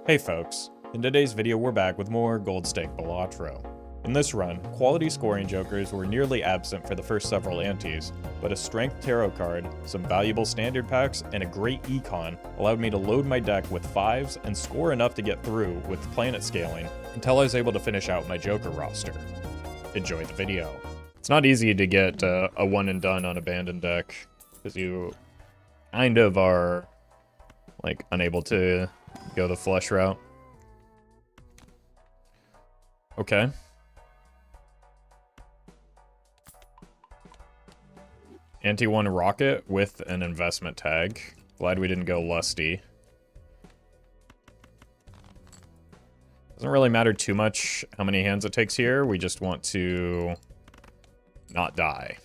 Hey folks, in today's video we're back with more Gold Stake Balatro. In this run, quality scoring jokers were nearly absent for the first several antes, but a strength tarot card, some valuable standard packs, and a great econ allowed me to load my deck with 5s and score enough to get through with planet scaling until I was able to finish out my joker roster. Enjoy the video. It's not easy to get a one and done on Abandoned deck, because you kind of are like unable to go the flush route. Okay. Anti-1 rocket with an investment tag. Glad we didn't go lusty. Doesn't really matter too much how many hands it takes here. We just want to not die.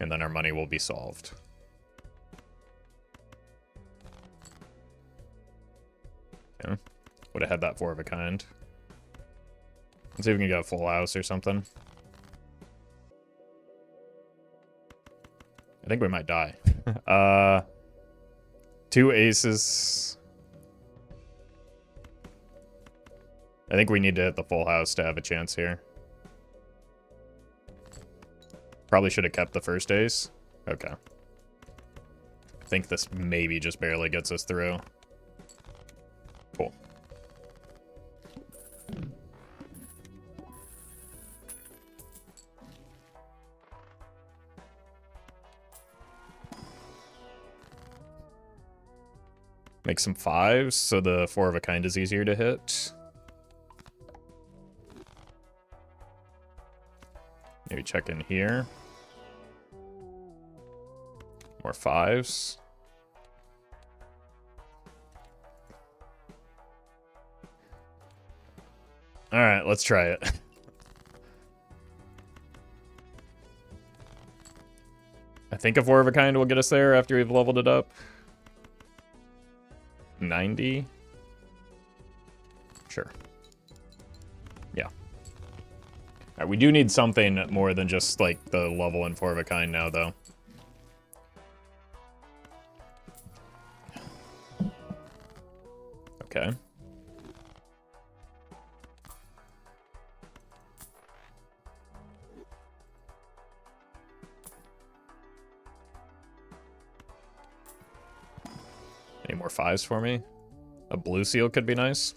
And then our money will be solved. Okay. Would have had that 4 of a kind. Let's see if we can get a full house or something. I think we might die. 2 aces. I think we need to hit the full house to have a chance here. Probably should have kept the first ace. Okay. I think this maybe just barely gets us through. Cool. Make some 5s, so the 4 of a kind is easier to hit. Maybe check in here. More 5s. Alright, let's try it. I think a 4 of a kind will get us there after we've leveled it up. 90? Sure. Yeah. Alright, we do need something more than just, like, the level and 4 of a kind now, though. Okay. Any more 5s for me? A blue seal could be nice.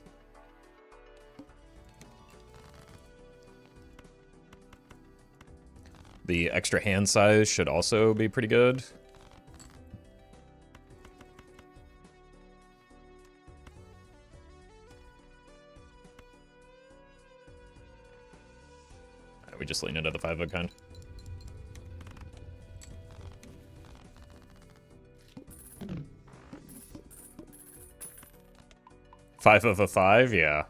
The extra hand size should also be pretty good. We just lean into the 5 of a kind. Five of a 5, yeah.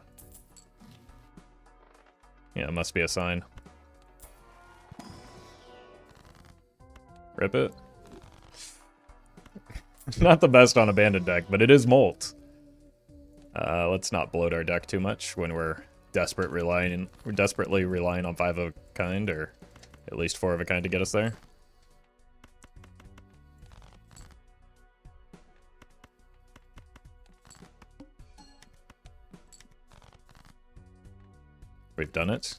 Yeah, it must be a sign. Rip it. Not the best on Abandoned deck, but it is Molt. Let's not bloat our deck too much when we're desperately relying on 5 of a kind, or at least 4 of a kind to get us there. We've done it.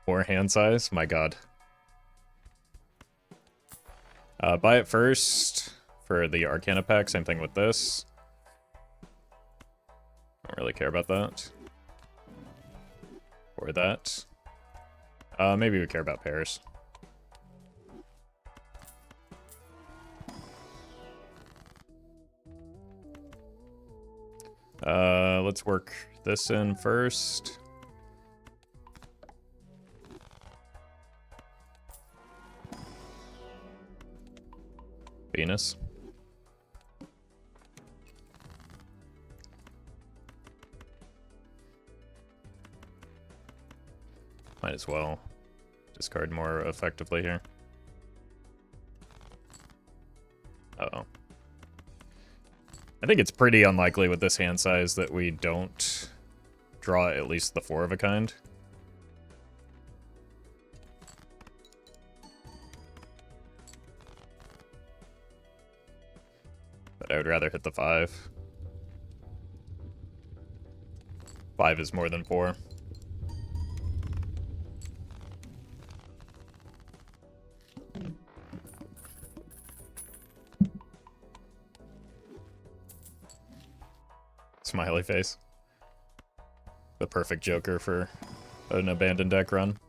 More hand size? My god. Buy it first for the Arcana pack. Same thing with this. Don't really care about that. Or that. Maybe we care about pairs. Let's work this in first. Venus. Might as well discard more effectively here. Uh-oh. I think it's pretty unlikely with this hand size that we don't draw at least the 4 of a kind. But I would rather hit the 5. 5 is more than 4. Smiley face. The perfect Joker for an abandoned deck run.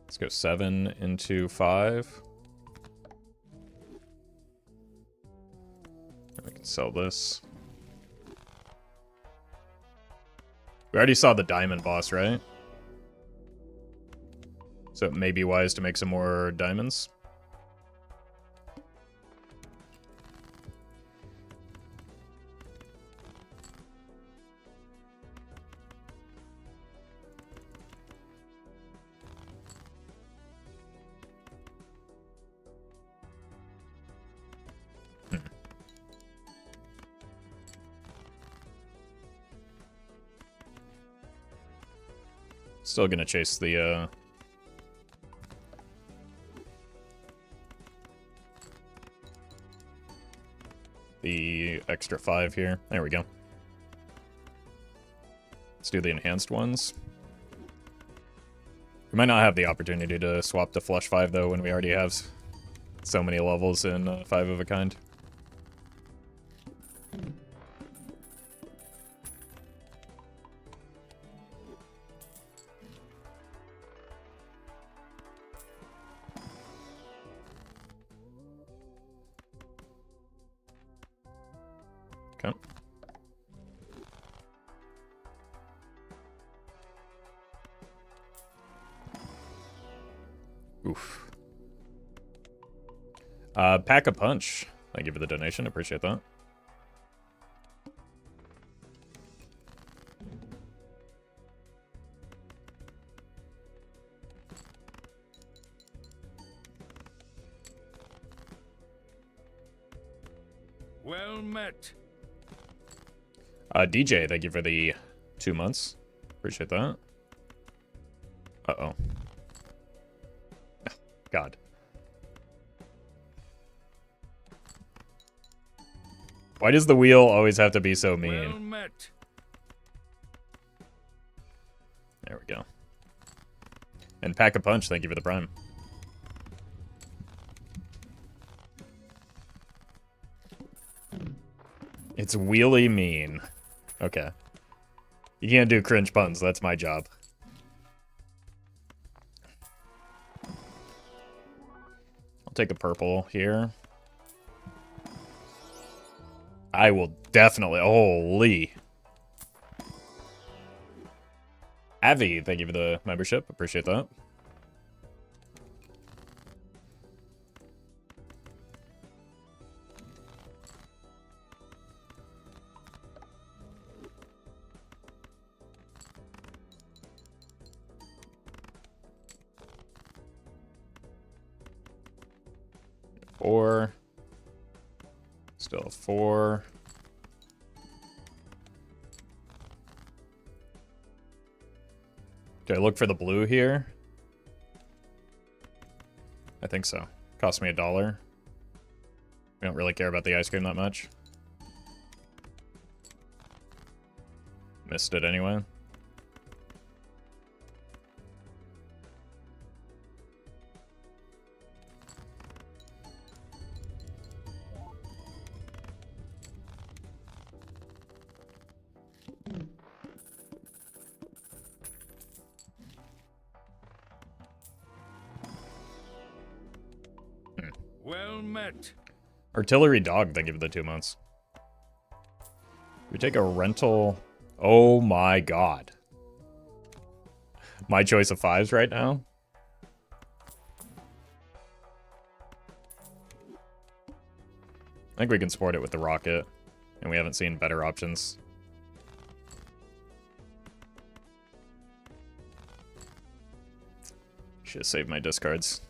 Let's go 7 into 5. We can sell this. We already saw the diamond boss, right? So it may be wise to make some more diamonds. Still gonna chase the extra 5 here. There we go. Let's do the enhanced ones. We might not have the opportunity to swap to flush 5 though when we already have so many levels in 5 of a kind. Okay. Oof. Pack a punch. Thank you for the donation. Appreciate that. Well met. DJ, thank you for the 2 months. Appreciate that. Uh-oh. God. Why does the wheel always have to be so mean? Well met. There we go. And Pack a Punch, thank you for the prime. It's wheelie mean. Okay. You can't do cringe puns, that's my job. I'll take a purple here. I will definitely... Holy. Avi, thank you for the membership. Appreciate that. Four. Still a 4. Do I look for the blue here? I think so. Cost me $1. We don't really care about the ice cream that much. Missed it anyway. Well met. Artillery Dog, thank you for the 2 months. We take a rental. Oh my god. My choice of 5s right now? I think we can support it with the rocket. And we haven't seen better options. Should have saved my discards.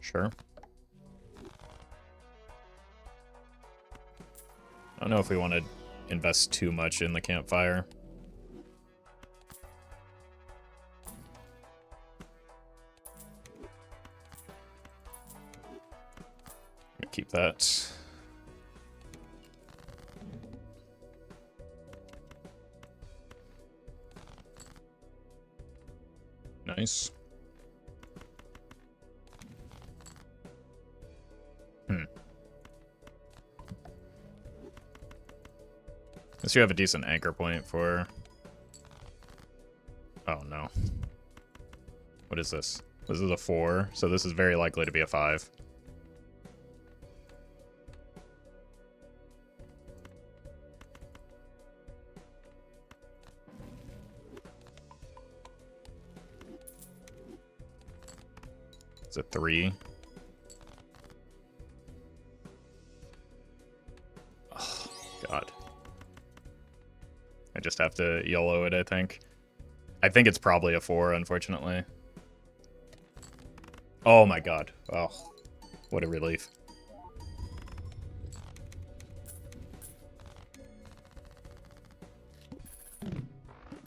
Sure. I don't know if we want to invest too much in the campfire. Keep that. Nice. Unless you have a decent anchor point for... Oh, no. What is this? This is a 4, so this is very likely to be a 5. It's a 3. Oh, God. I just have to YOLO it, I think. I think it's probably a 4, unfortunately. Oh my God. Oh, what a relief.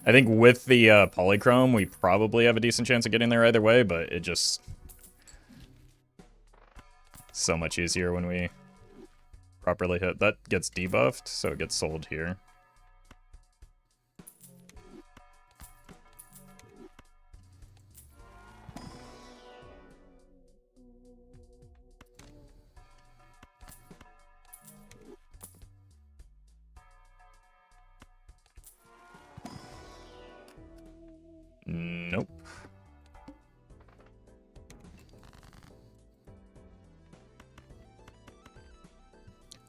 I think with the polychrome, we probably have a decent chance of getting there either way, but it just... so much easier when we properly hit. That gets debuffed, so it gets sold here. Nope.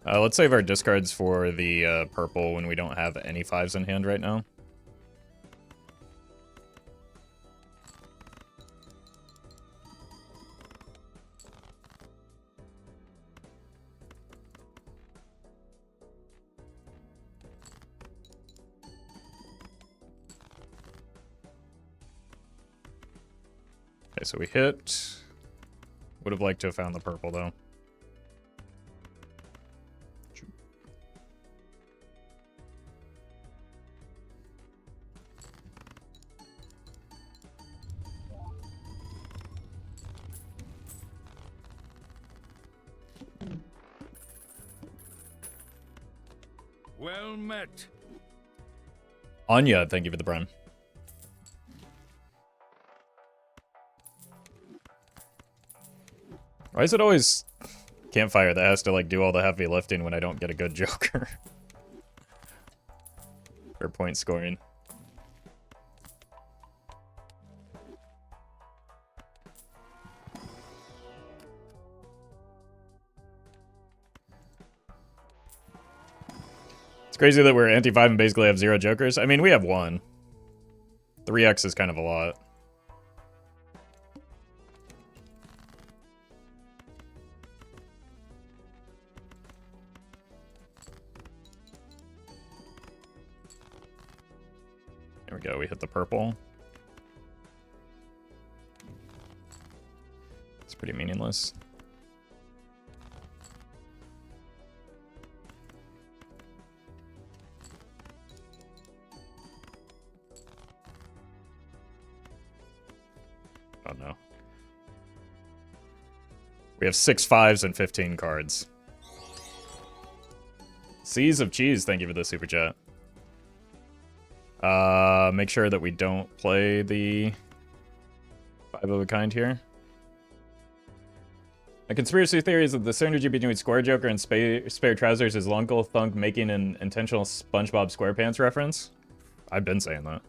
Let's save our discards for the purple when we don't have any 5s in hand right now. Okay, so we hit. Would have liked to have found the purple, though. Well met. Anya, thank you for the prime. Why is it always campfire that has to like do all the heavy lifting when I don't get a good joker? Or point scoring. It's crazy that we're anti-5 and basically have 0 jokers. I mean, we have 1. 3x is kind of a lot. There we go, we hit the purple. It's pretty meaningless. Oh no. We have 6 5s and 15 cards. Seas of Cheese, thank you for the super chat. Make sure that we don't play the 5 of a kind here. A conspiracy theory is that the synergy between Square Joker and Spare Trousers is Lunkle Thunk making an intentional SpongeBob SquarePants reference. I've been saying that.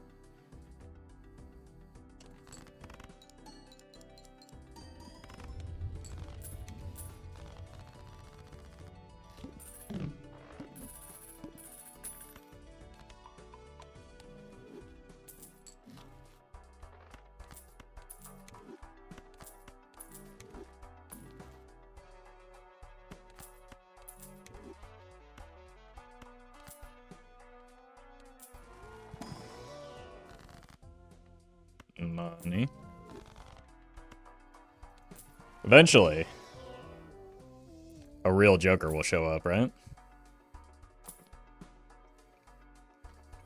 Money. Eventually, a real Joker will show up, right?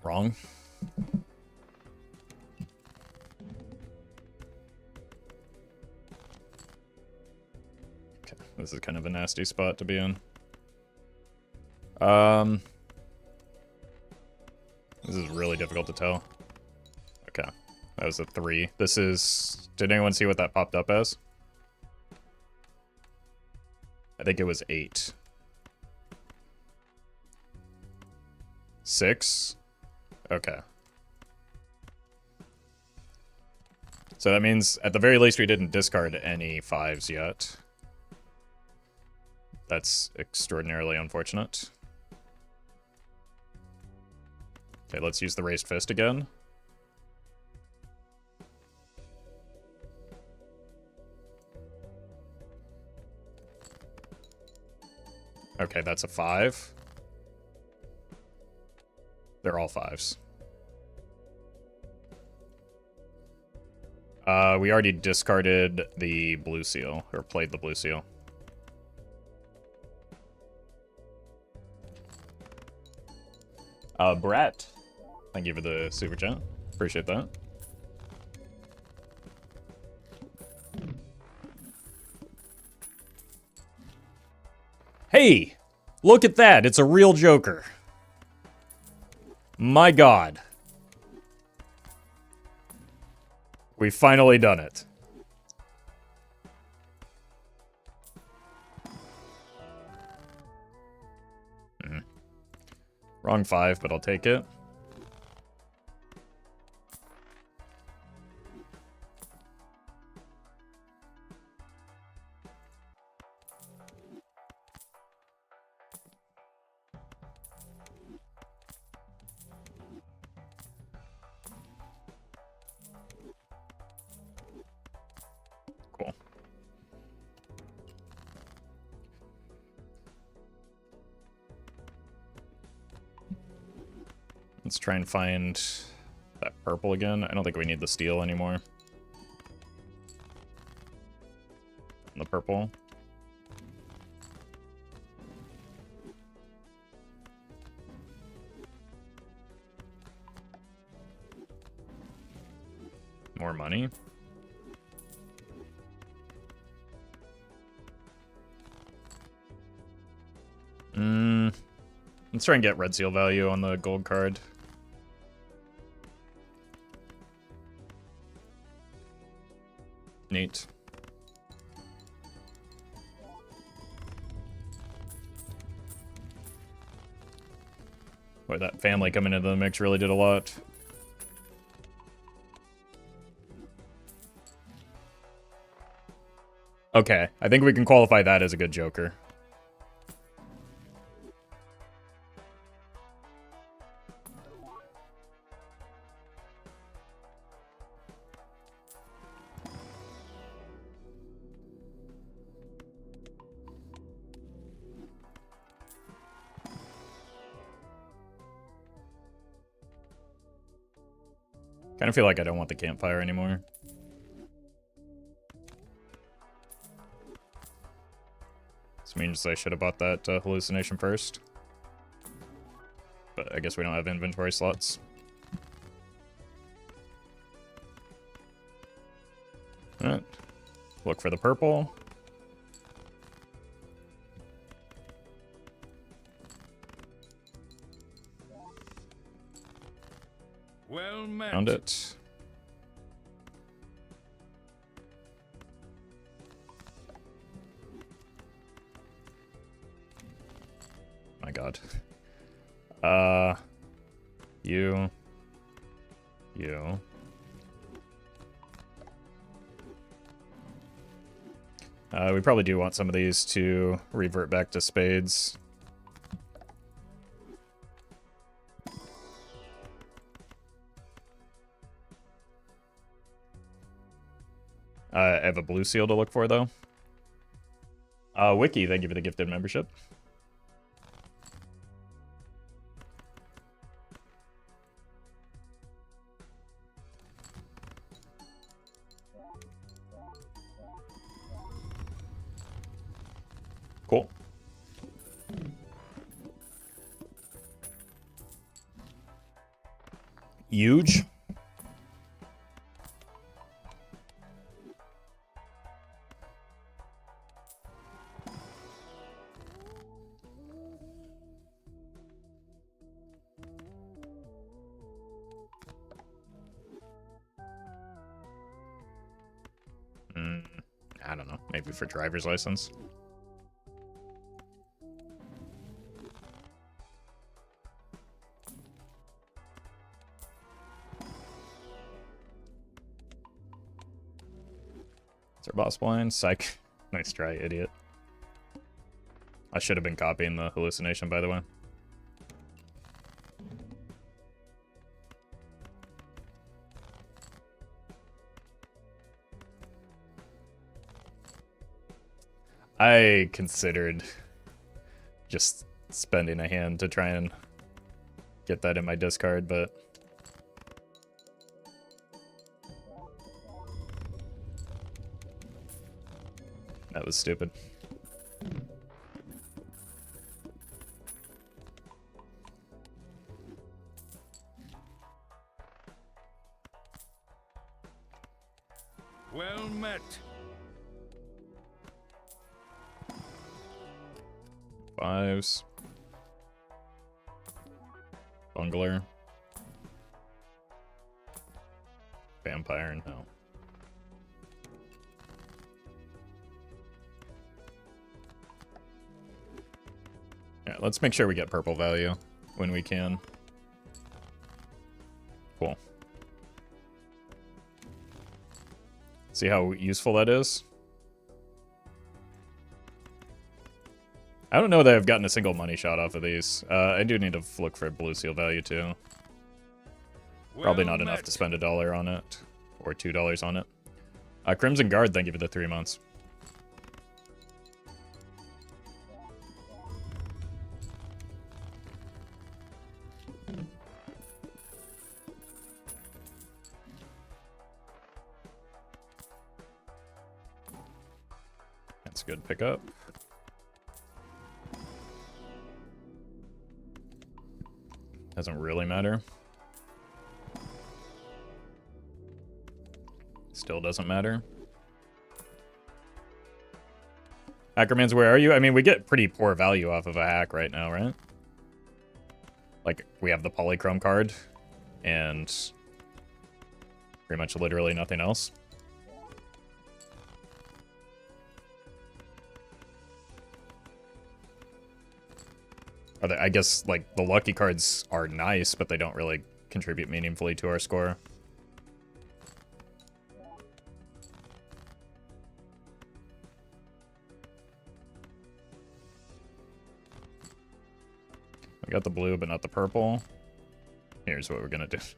Wrong. Okay, this is kind of a nasty spot to be in. This is really difficult to tell. Okay, that was a 3. This is... Did anyone see what that popped up as? I think it was 8. 6? Okay. So that means, at the very least, we didn't discard any 5s yet. That's extraordinarily unfortunate. Okay, let's use the raised fist again. Okay, that's a 5. They're all 5s. We already discarded the blue seal, or played the blue seal. Brett, thank you for the super chat. Appreciate that. Hey, look at that. It's a real Joker. My God. We've finally done it. Wrong 5, but I'll take it. Cool. Let's try and find that purple again. I don't think we need the steel anymore. The purple. More money. Let's try and get red seal value on the gold card. Neat. Boy, that family coming into the mix really did a lot. Okay, I think we can qualify that as a good Joker. Kind of feel like I don't want the campfire anymore. This means I should have bought that hallucination first. But I guess we don't have inventory slots. Alright. Look for the purple. Well met. Found it. My God. You. We probably do want some of these to revert back to spades. I have a blue seal to look for, though. Wiki, thank you for the gifted membership. huge. I don't know. Maybe for driver's license. It's our boss blind. Psych. Nice try, idiot. I should have been copying the hallucination, by the way. I considered just spending a hand to try and get that in my discard, but that was stupid. Well met. Fives. Bungler. Vampire, no. Yeah, let's make sure we get purple value when we can. Cool. See how useful that is? I don't know that I've gotten a single money shot off of these. I do need to look for blue seal value too. Probably not enough to spend $1 on it. Or $2 on it. Crimson Guard, thank you for the 3 months. That's a good pickup. Doesn't really matter. Still doesn't matter. Hackermans, where are you? I mean, we get pretty poor value off of a hack right now, right? Like, we have the polychrome card, and pretty much literally nothing else. I guess, like, the lucky cards are nice, but they don't really contribute meaningfully to our score. We got the blue, but not the purple. Here's what we're gonna do. If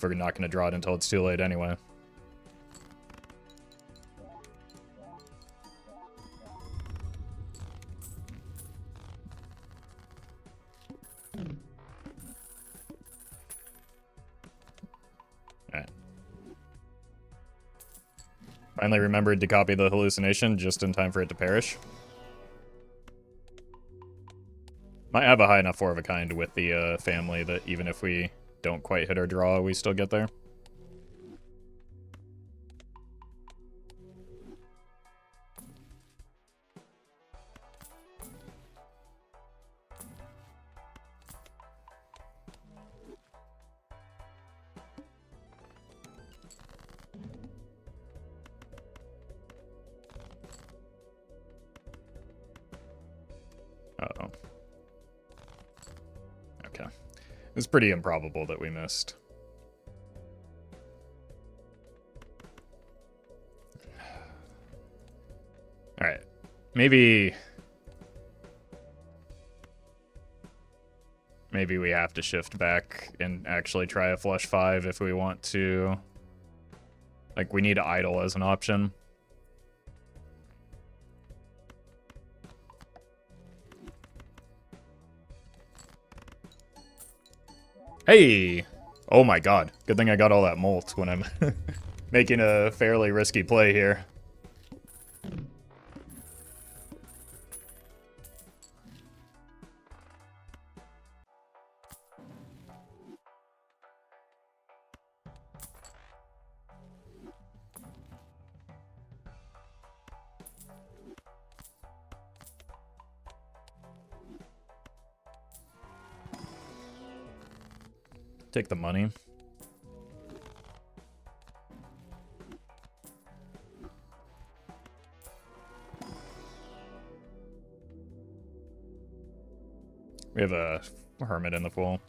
we're not gonna draw it until it's too late anyway. Finally remembered to copy the hallucination just in time for it to perish. Might have a high enough 4 of a kind with the family that even if we don't quite hit our draw, we still get there. Uh-oh. Okay. It's pretty improbable that we missed. Alright. Maybe we have to shift back and actually try a flush 5 if we want to. Like, we need idle as an option. Hey! Oh my god. Good thing I got all that molt when I'm making a fairly risky play here. Take the money. We have a hermit in the pool.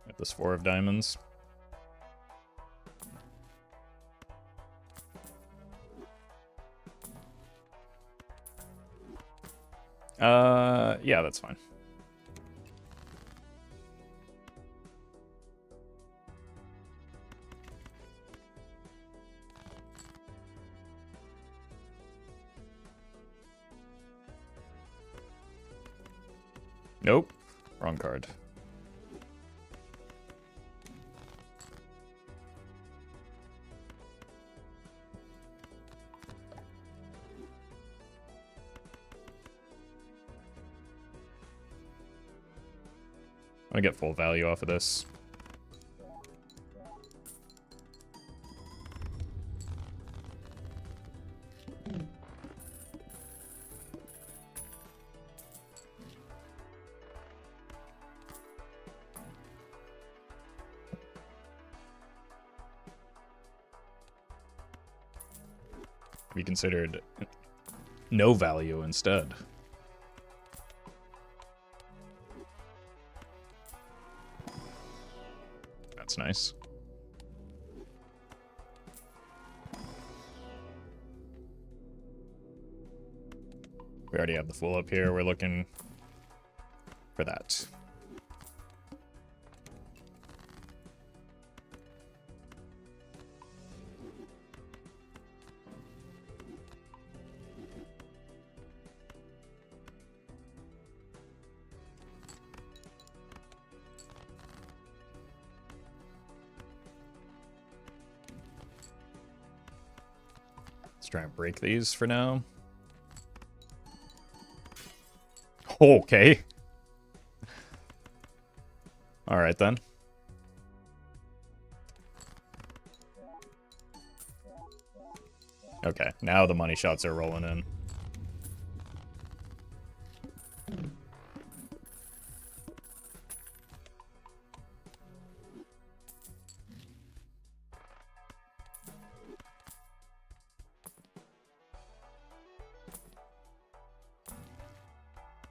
At this 4 of diamonds. Yeah, that's fine. Nope. Wrong card. I'm gonna get full value off of this. Be considered no value instead. That's nice. We already have the fool up here. We're looking for that. Let's try and break these for now. Okay. All right, then. Okay, now the money shots are rolling in.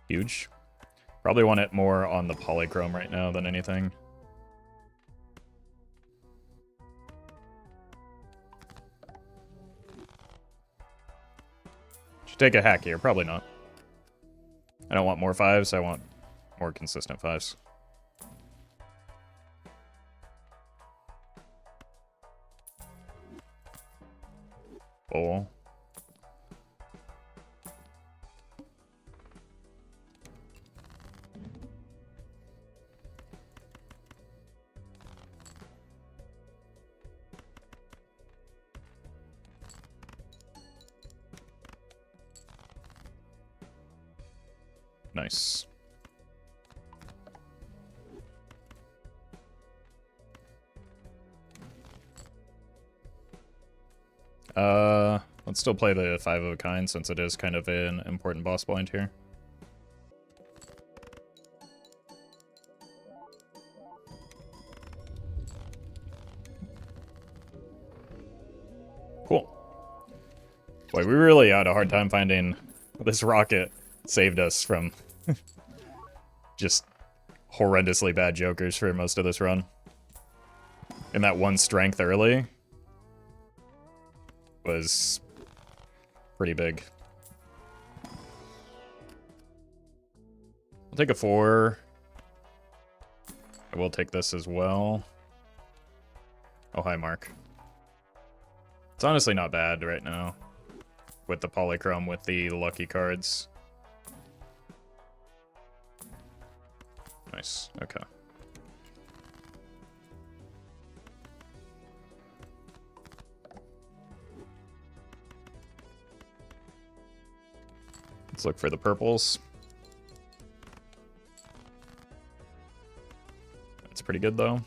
Huge. Probably want it more on the polychrome right now than anything. Should take a hack here. Probably not. I don't want more 5s. I want more consistent 5s. Bull. Nice. Let's still play the 5 of a kind since it is kind of an important boss blind here. Cool. Boy, we really had a hard time finding this rocket. Saved us from just horrendously bad jokers for most of this run. And that one strength early was pretty big. I'll take a 4. I will take this as well. Oh, hi, Mark. It's honestly not bad right now with the polychrome, with the lucky cards. Nice, okay. Let's look for the purples. That's pretty good, though.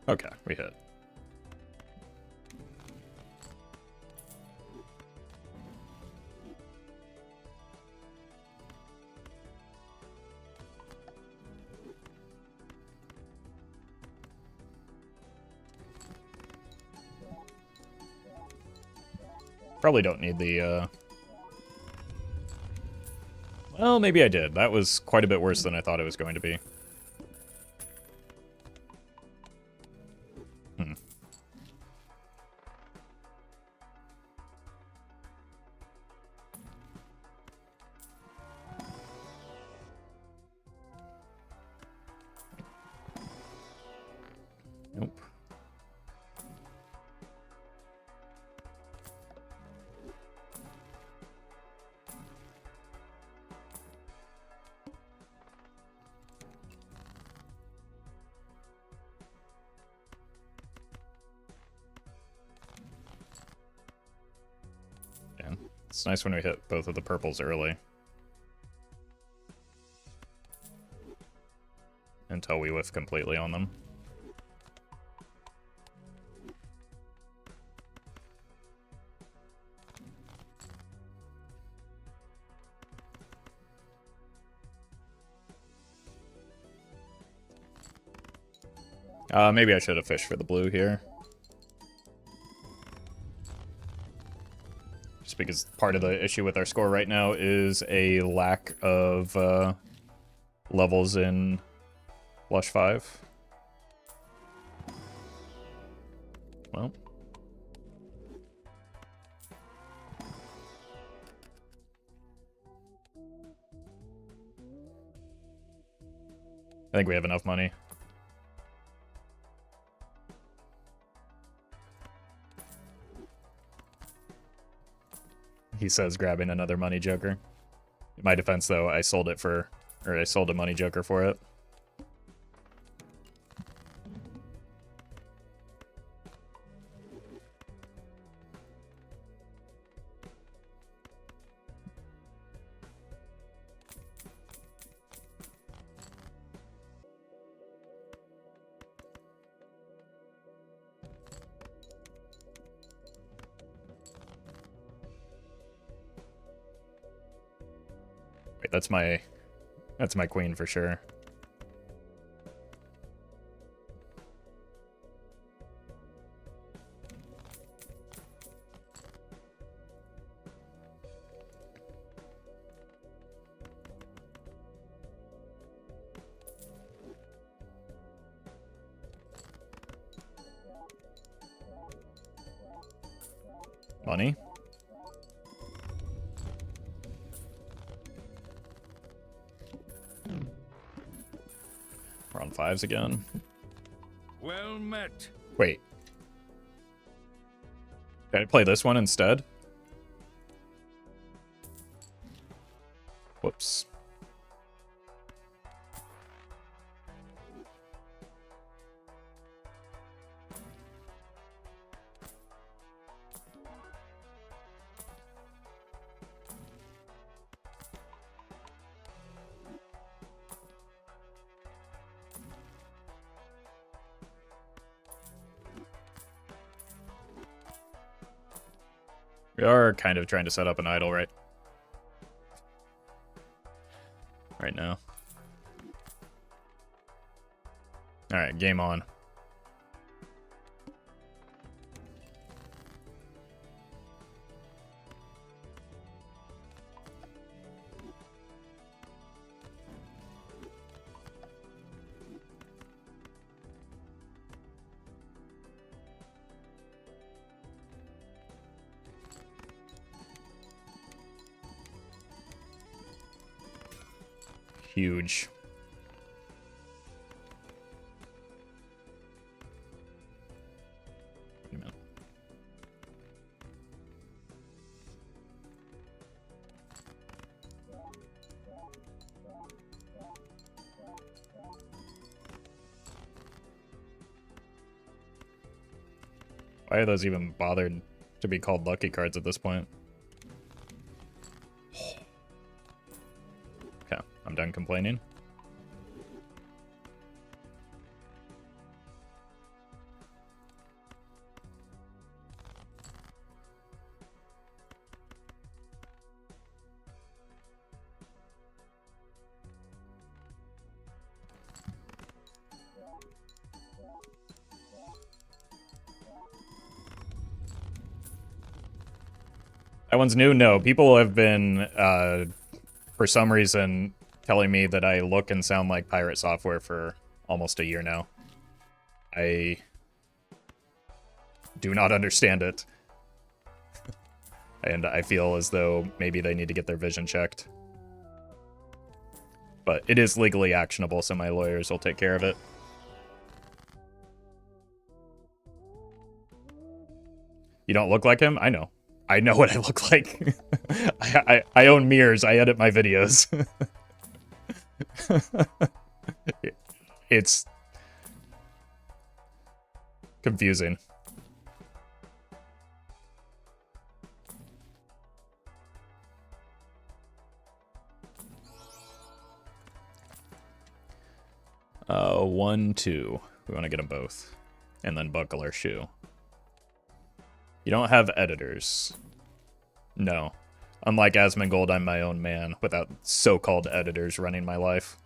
Okay, we hit. Probably don't need the, well, maybe I did. That was quite a bit worse than I thought it was going to be. Hmm. Nope. Yeah, it's nice when we hit both of the purples early. Until we whiff completely on them. Maybe I should have fished for the blue here. Just because part of the issue with our score right now is a lack of levels in Lush 5. Well. I think we have enough money. He says grabbing another money joker. In my defense, though, I sold it for, or I sold a money joker for it. Wait, that's my queen for sure. Money. We're on 5s again. Well met. Wait. Did I play this one instead? Whoops. We are kind of trying to set up an idol right now. Alright, game on. Huge. Wait a minute. Why are those even bothered to be called lucky cards at this point? Okay, I'm done complaining. That one's new? No. People have been, for some reason, telling me that I look and sound like pirate software for almost a year now. I do not understand it. And I feel as though maybe they need to get their vision checked. But it is legally actionable, so my lawyers will take care of it. You don't look like him? I know. I know what I look like. I own mirrors. I edit my videos. It's confusing. One, two. We want to get them both. And then buckle our shoe. You don't have editors. No. Unlike Asmongold, I'm my own man, without so-called editors running my life.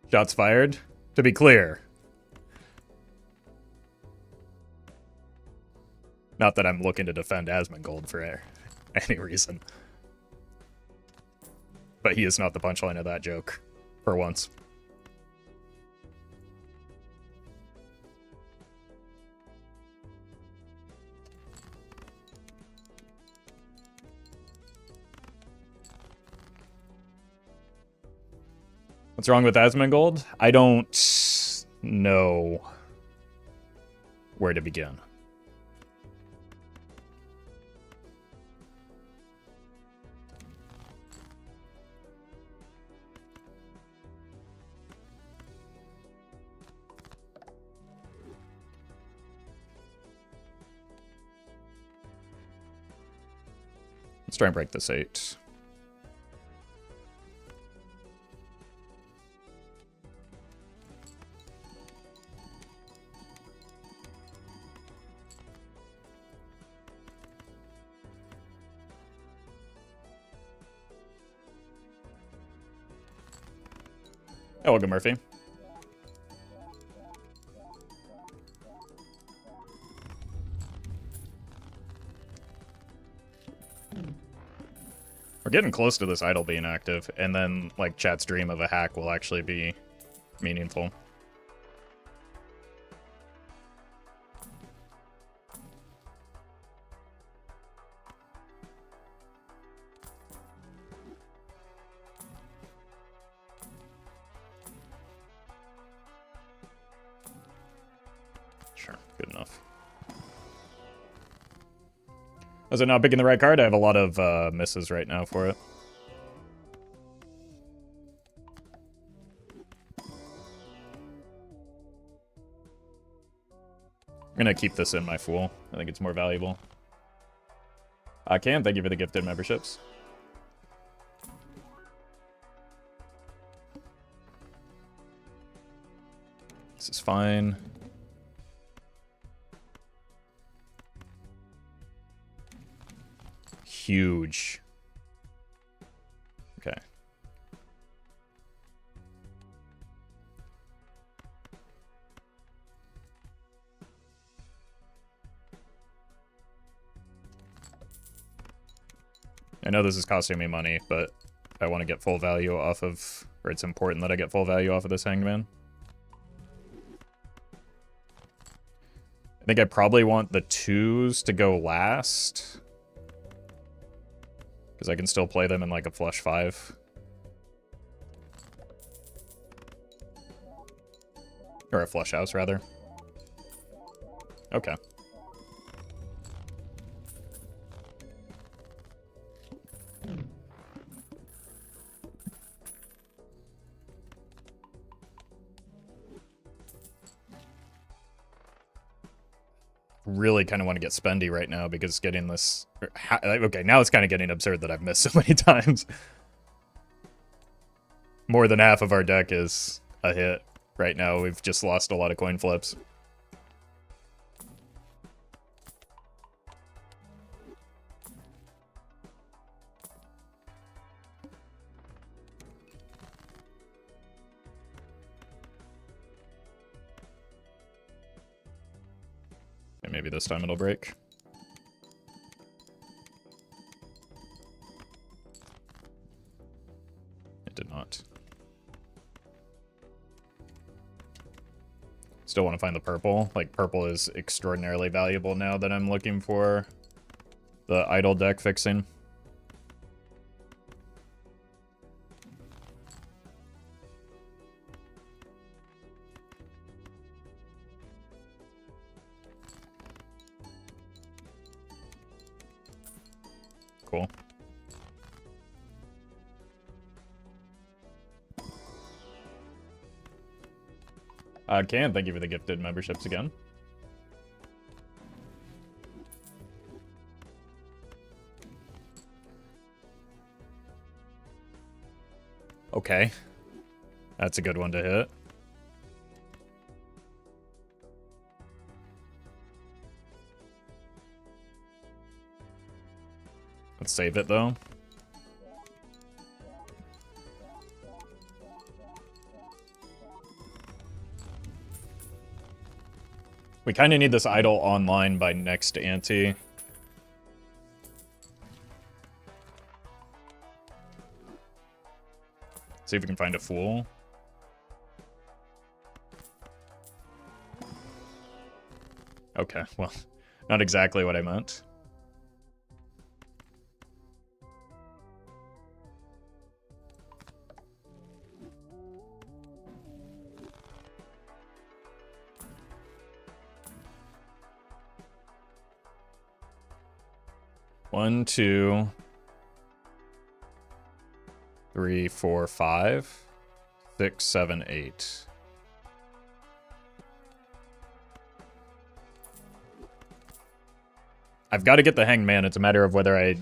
Shots fired. To be clear. Not that I'm looking to defend Asmongold for any reason. But he is not the punchline of that joke. For once. What's wrong with Asmongold? I don't know where to begin. Let's try and break this 8. Oh, welcome, Murphy. We're getting close to this idol being active, and then, like, chat's dream of a hack will actually be meaningful. Sure, good enough. Is it not picking the right card? I have a lot of misses right now for it. I'm gonna keep this in my Fool. I think it's more valuable. Cam, thank you for the gifted memberships. This is fine. Huge. Okay. I know this is costing me money, but I want to get full value off of, or it's important that I get full value off of this Hangman. I think I probably want the 2s to go last. Because I can still play them in like a flush 5. Or a flush house, rather. Okay. Really kind of want to get spendy right now because getting this... Okay, now it's kind of getting absurd that I've missed so many times. More than half of our deck is a hit right now. We've just lost a lot of coin flips. Maybe this time it'll break. It did not. Still want to find the purple. Like, purple is extraordinarily valuable now that I'm looking for the idle deck fixing. Cool. Can, thank you for the gifted memberships again. Okay. That's a good one to hit. Let's save it, though. We kind of need this idol online by next ante. See if we can find a fool. Okay, well, not exactly what I meant. One, 2, 3, 4, 5, 6, 7, 8. I've got to get the Hanged Man. It's a matter of whether I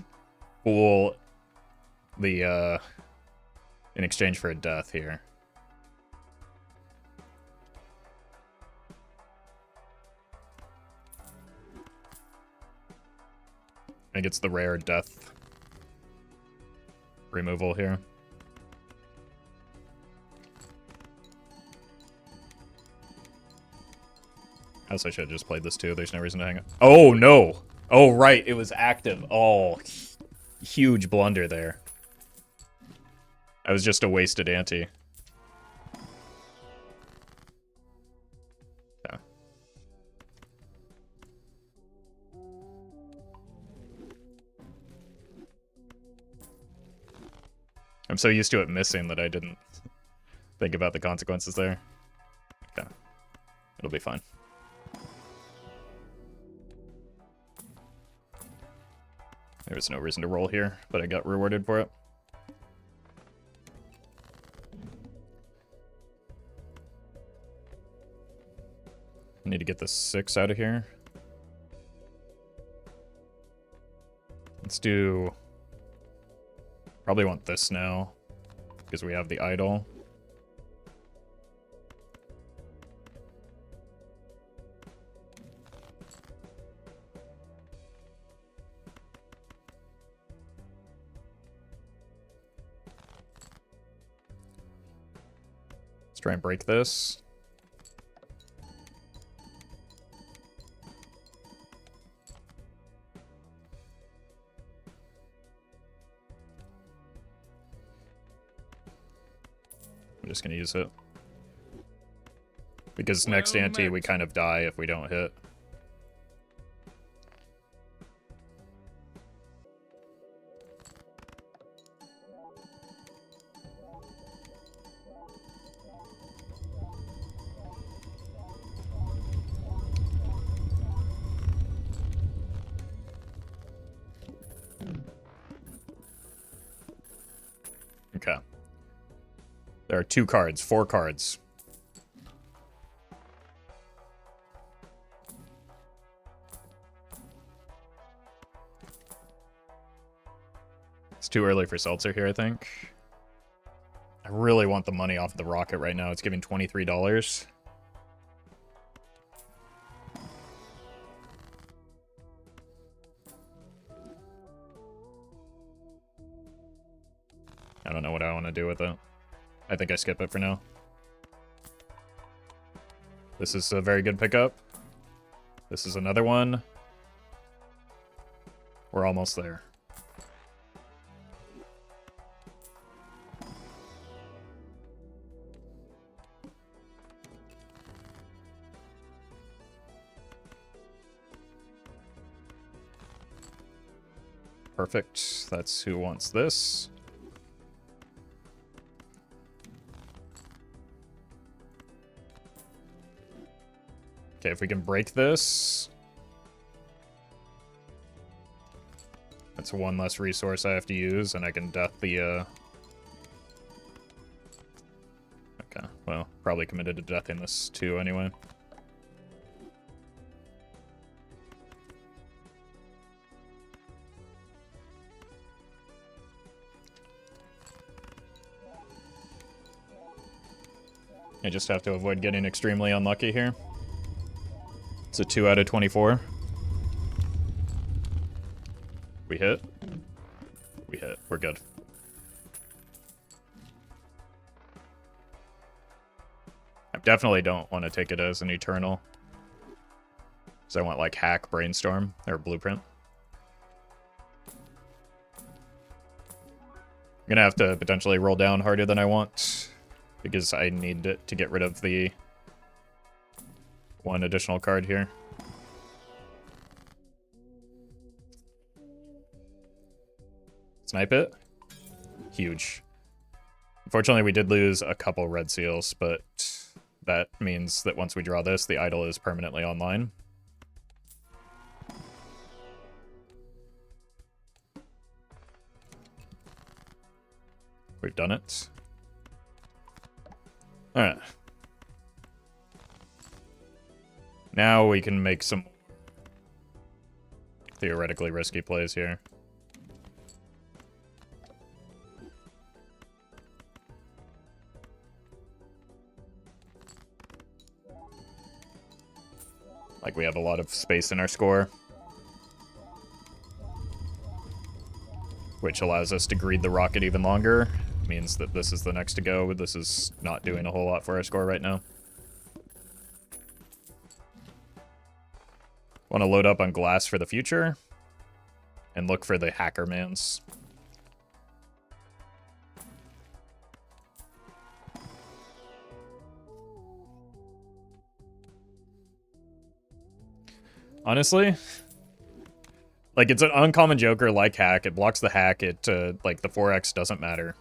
fool the in exchange for a death here. I think it's the rare death removal here. I guess I should have just played this too. There's no reason to hang it. Oh, no. Oh, right. It was active. Oh, huge blunder there. I was just a wasted ante. Yeah. I'm so used to it missing that I didn't think about the consequences there. Okay. It'll be fine. There was no reason to roll here, but I got rewarded for it. I need to get the 6 out of here. Let's do... Probably want this now, because we have the idol. Let's try and break this. I'm just gonna use it. Because next ante we kind of die if we don't hit. Okay. There are 2 cards, 4 cards. It's too early for Seltzer here, I think. I really want the money off the rocket right now. It's giving $23. I don't know what I want to do with it. I think I skip it for now. This is a very good pickup. This is another one. We're almost there. Perfect. That's who wants this. Okay, if we can break this. That's one less resource I have to use, and I can death the, Okay, well, probably committed to deathing this too anyway. I just have to avoid getting extremely unlucky here. It's a 2 out of 24. We hit. We hit. We're good. I definitely don't want to take it as an eternal. So I want like hack, brainstorm, or blueprint. I'm gonna have to potentially roll down harder than I want, because I need it to get rid of the one additional card here. Snipe it. Huge. Unfortunately, we did lose a couple red seals, but that means that once we draw this, the idol is permanently online. We've done it. Alright. Now we can make some theoretically risky plays here. Like we have a lot of space in our score, which allows us to greed the rocket even longer. Means that this is the next to go. This is not doing a whole lot for our score right now. Want to load up on glass for the future and look for the hacker mans. Honestly, like, it's an uncommon joker like hack. It blocks the hack. It, like, the 4x doesn't matter.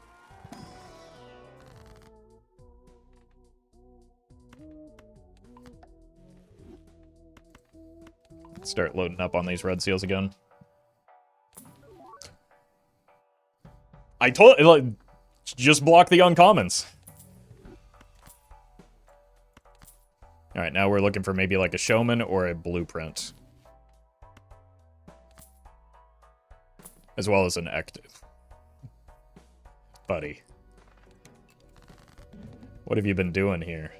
Start loading up on these red seals again. I told, like, just block the uncommons. Alright, now we're looking for maybe like a showman or a blueprint. As well as an active. Buddy. What have you been doing here?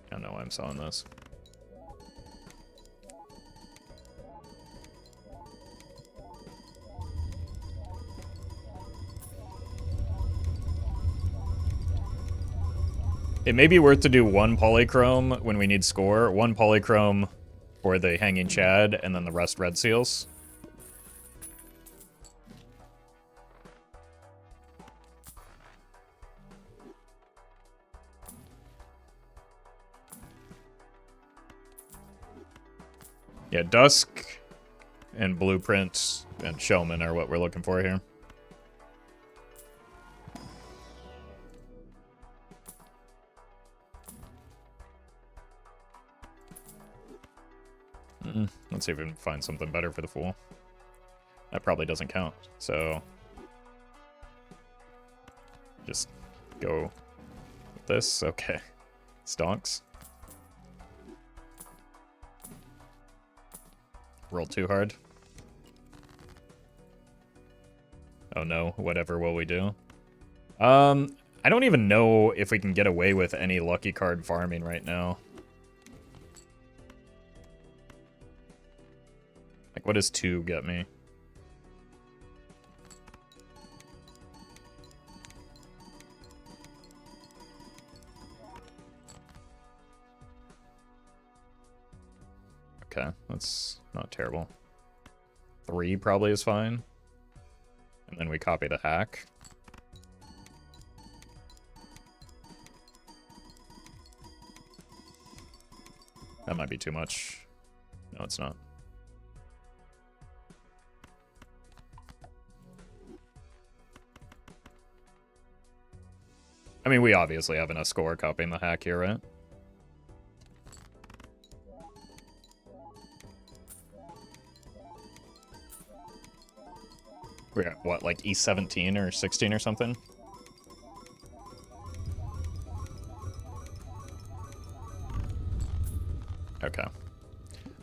I don't know why I'm selling this. It may be worth to do one polychrome when we need score, one polychrome for the hanging chad, and then the rest red seals. Yeah, Dusk and Blueprint and Showman are what we're looking for here. Let's see if we can find something better for the Fool. That probably doesn't count, so... Just go with this. Okay. Stonks. Roll too hard. Oh no, whatever will we do? I don't even know if we can get away with any lucky card farming right now. Like, what does 2 get me? Okay, that's not terrible. 3 probably is fine. And then we copy the hack. That might be too much. No, it's not. I mean, we obviously have enough score copying the hack here, right? We're at, what, like E17 or 16 or something? Okay.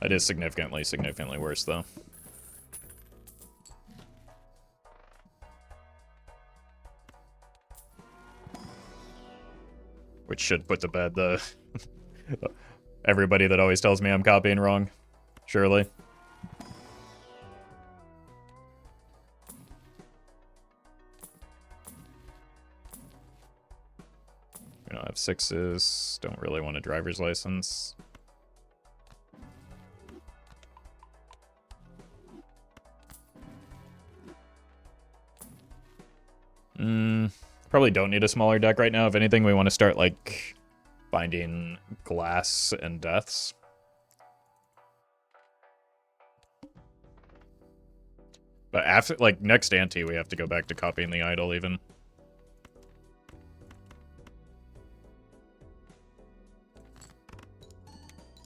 That is significantly worse, though. Which should put to bed the... everybody that always tells me I'm copying wrong. Surely. We don't have 6s. Don't really want a driver's license. Probably don't need a smaller deck right now. If anything, we want to start, like, finding glass and deaths. But after, like, next ante, we have to go back to copying the idol, even.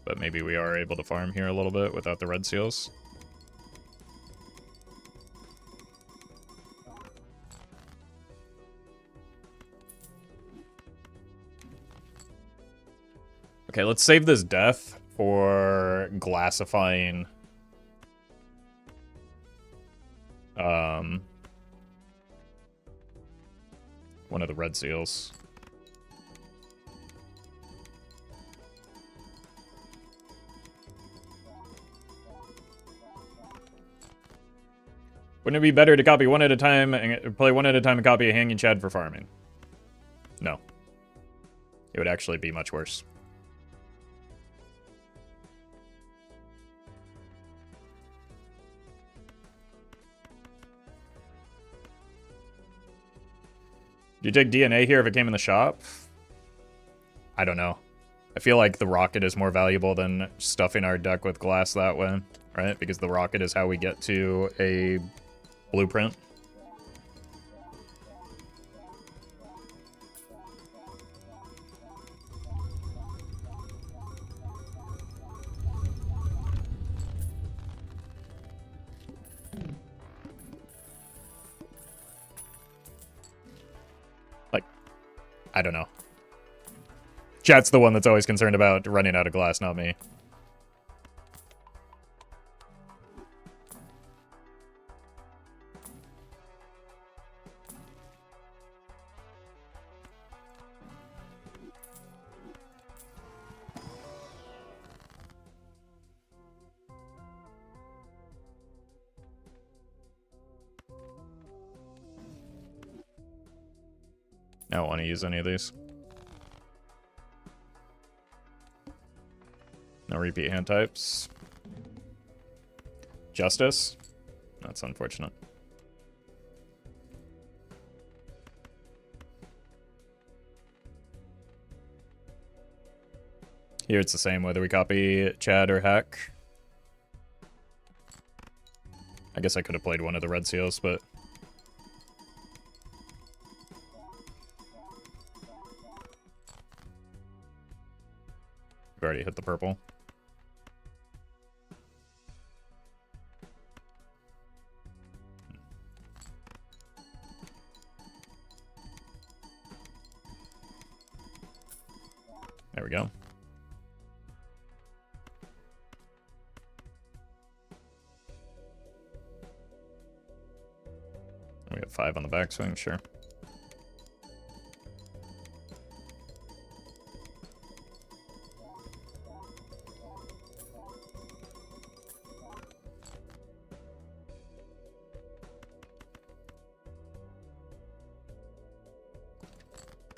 But maybe we are able to farm here a little bit without the red seals. Okay, let's save this death for glassifying one of the red seals. Wouldn't it be better to copy one at a time and play one at a time and copy a hanging chad for farming? No. It would actually be much worse. Do you take DNA here if it came in the shop? I don't know. I feel like the rocket is more valuable than stuffing our deck with glass that way, right? Because the rocket is how we get to a blueprint. Like, I don't know. Chat's the one that's always concerned about running out of glass, not me. I don't want to use any of these. No repeat hand types. Justice? That's unfortunate. Here it's the same whether we copy Chad or Hack. I guess I could have played one of the red seals, but... we've already hit the purple. There we go. We have 5 on the backswing, sure.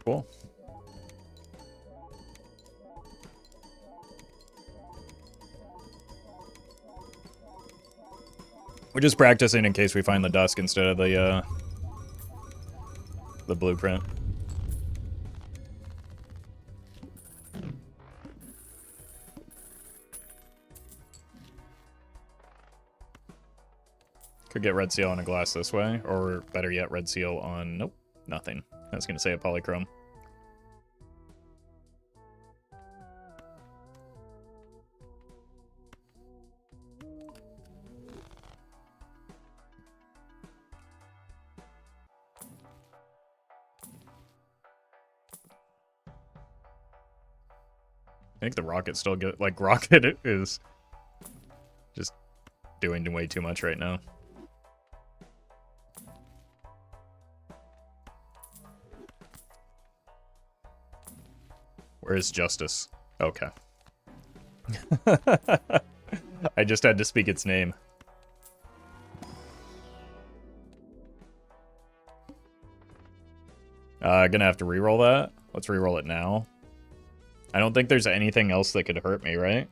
Cool. We're just practicing in case we find the dusk instead of the blueprint. Could get red seal on a glass this way, or better yet, red seal on... Nope, nothing. I was gonna say a polychrome. I think the rocket still get like rocket is just doing way too much right now. Where is justice? Okay. I just had to speak its name. Gonna have to reroll that. Let's reroll it now. I don't think there's anything else that could hurt me, right?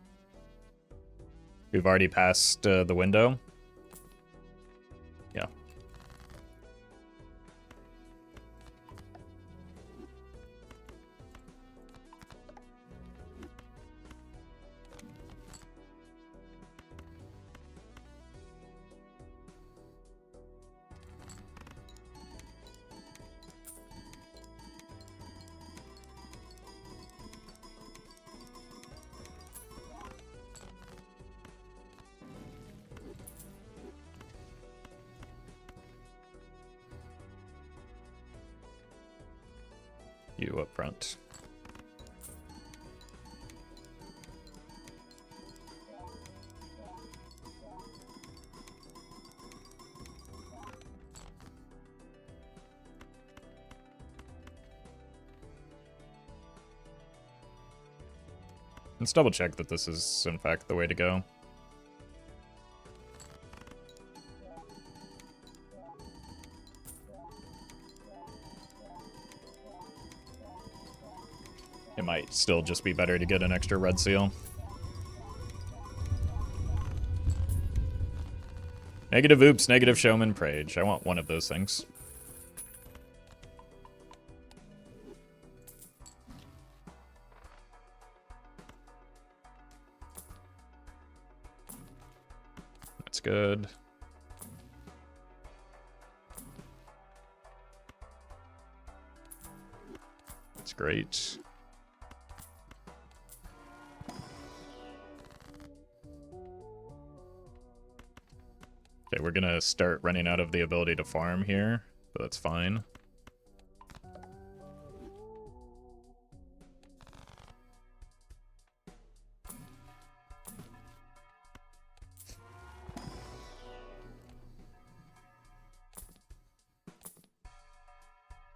We've already passed the window. Yeah. You up front. Let's double check that this is in fact the way to go. It might still just be better to get an extra red seal. Negative oops, negative showman, prage. I want one of those things. That's good. That's great. Okay, we're gonna start running out of the ability to farm here, but that's fine.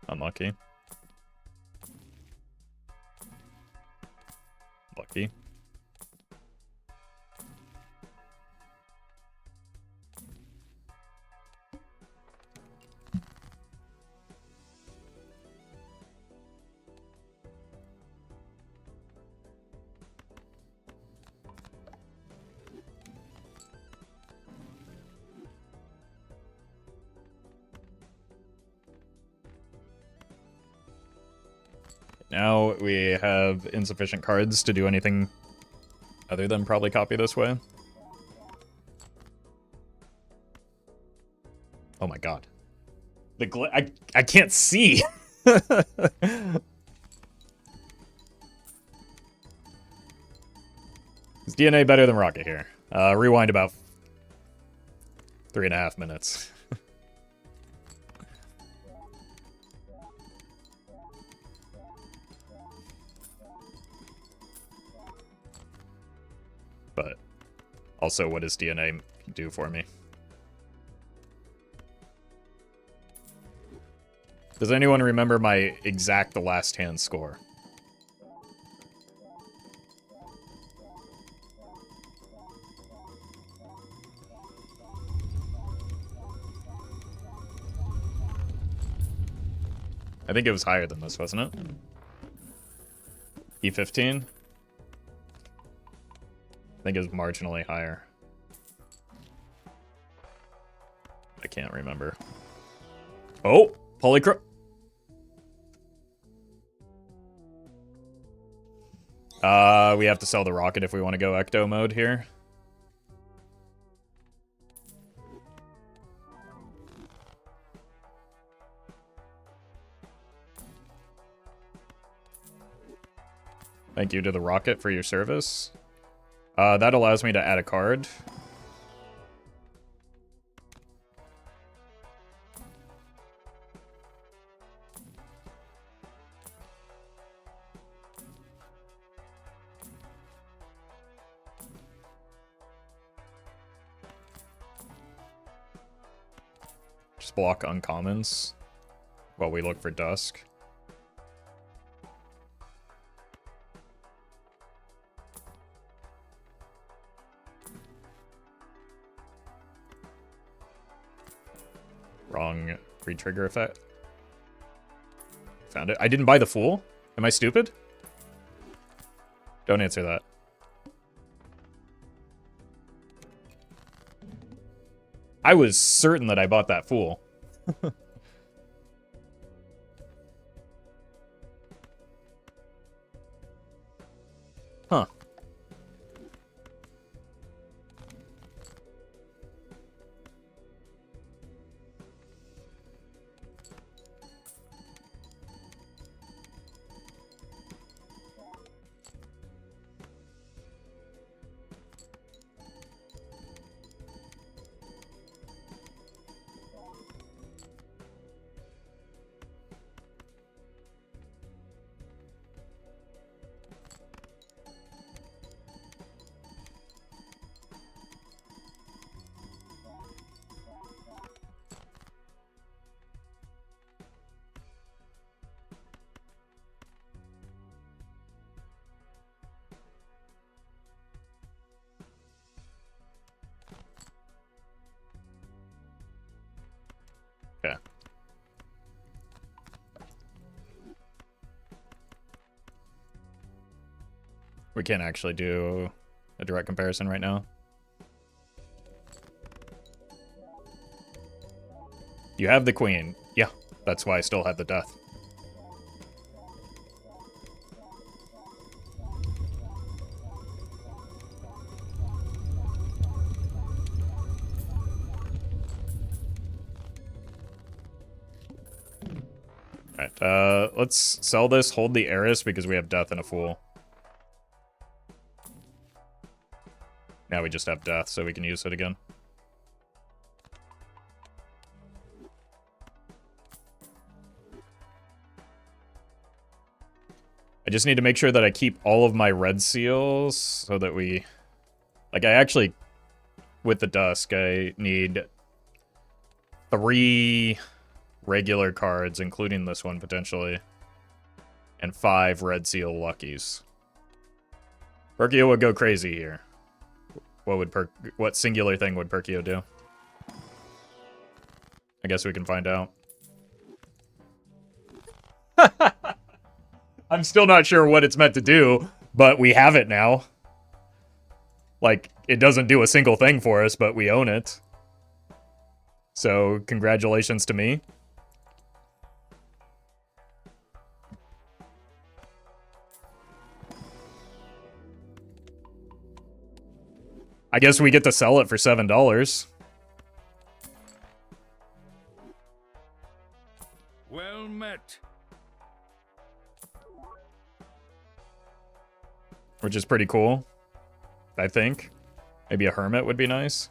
Unlucky. Lucky. Now we have insufficient cards to do anything other than probably copy this way. Oh my god. I can't see! Is DNA better than Rocket here? Rewind about 3.5 minutes. But also, what does DNA do for me? Does anyone remember my exact last hand score? I think it was higher than this, wasn't it? E15? I think it was marginally higher. I can't remember. Oh! Polycro... we have to sell the rocket if we want to go ecto mode here. Thank you to the rocket for your service. That allows me to add a card. Just block uncommons while we look for Dusk. Wrong re-trigger effect. Found it. I didn't buy the Fool? Am I stupid? Don't answer that. I was certain that I bought that Fool. Huh. Okay. We can't actually do a direct comparison right now. You have the queen. Yeah, that's why I still have the death. Alright, let's sell this, hold the heiress because we have death and a fool. Now we just have death, so we can use it again. I just need to make sure that I keep all of my red seals so that we... Like, I actually, with the Dusk, I need 3 regular cards, including this one, potentially, and 5 red seal luckies. Perkio would go crazy here. What singular thing would Perkio do? I guess we can find out. I'm still not sure what it's meant to do, but we have it now. Like, it doesn't do a single thing for us, but we own it. So, congratulations to me. I guess we get to sell it for $7. Well met. Which is pretty cool, I think. Maybe a hermit would be nice.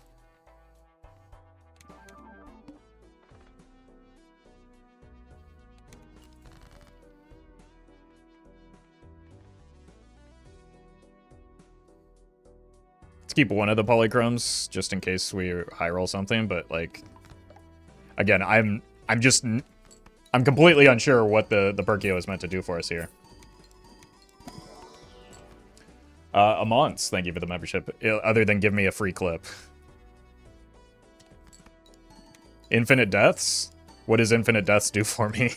keep one of the polychromes just in case we high roll something, but like, again, I'm completely unsure what the Perkio is meant to do for us here. Amons, thank you for the membership, other than give me a free clip. Infinite Deaths? What does Infinite Deaths do for me?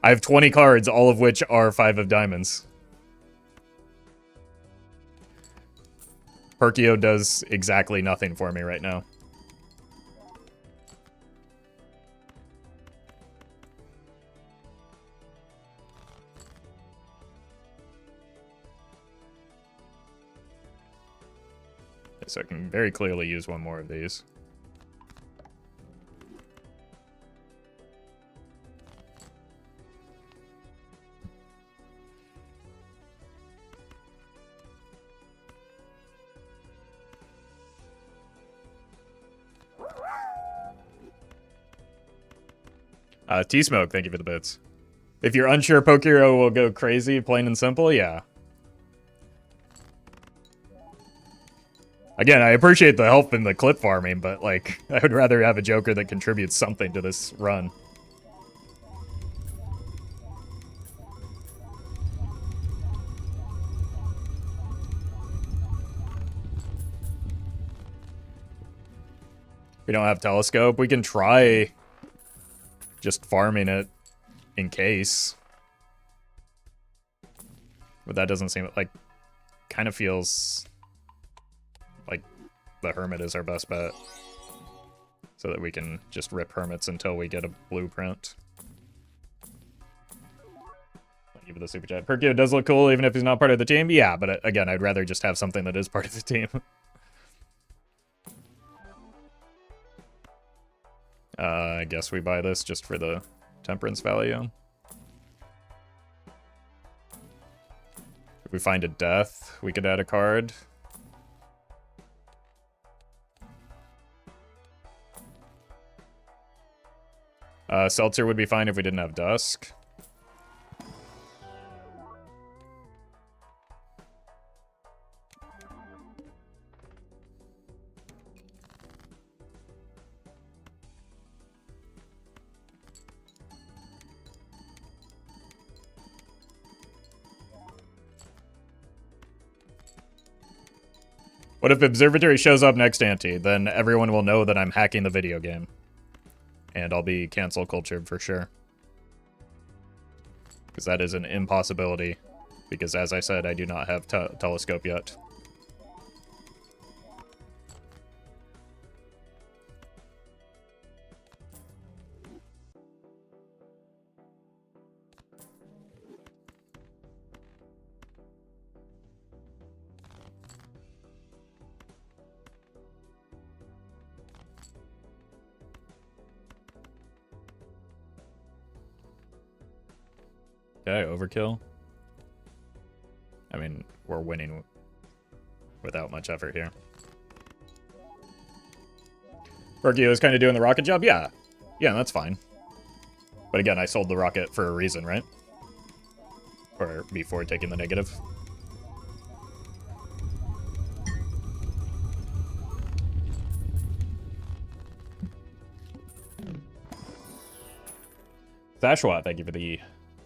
I have 20 cards, all of which are 5 of diamonds. Perkio does exactly nothing for me right now. So I can very clearly use one more of these. T-Smoke, thank you for the bits. If you're unsure Pokero will go crazy, plain and simple, yeah. Again, I appreciate the help in the clip farming, but, like, I would rather have a Joker that contributes something to this run. We don't have Telescope. We can try just farming it in case. But that doesn't seem like... Kind of feels like the Hermit is our best bet. So that we can just rip Hermits until we get a blueprint. Thank you for the super chat. Perkio does look cool even if he's not part of the team. Yeah, but again, I'd rather just have something that is part of the team. I guess we buy this just for the Temperance value. If we find a Death, we could add a card. Seltzer would be fine if we didn't have Dusk. What if Observatory shows up next ante? Then everyone will know that I'm hacking the video game. And I'll be cancel cultured for sure. Because that is an impossibility. Because as I said, I do not have Telescope yet. Okay, overkill. I mean, we're winning without much effort here. Perkio is kind of doing the rocket job? Yeah. Yeah, that's fine. But again, I sold the rocket for a reason, right? Or before taking the negative. Sashwa, thank you for the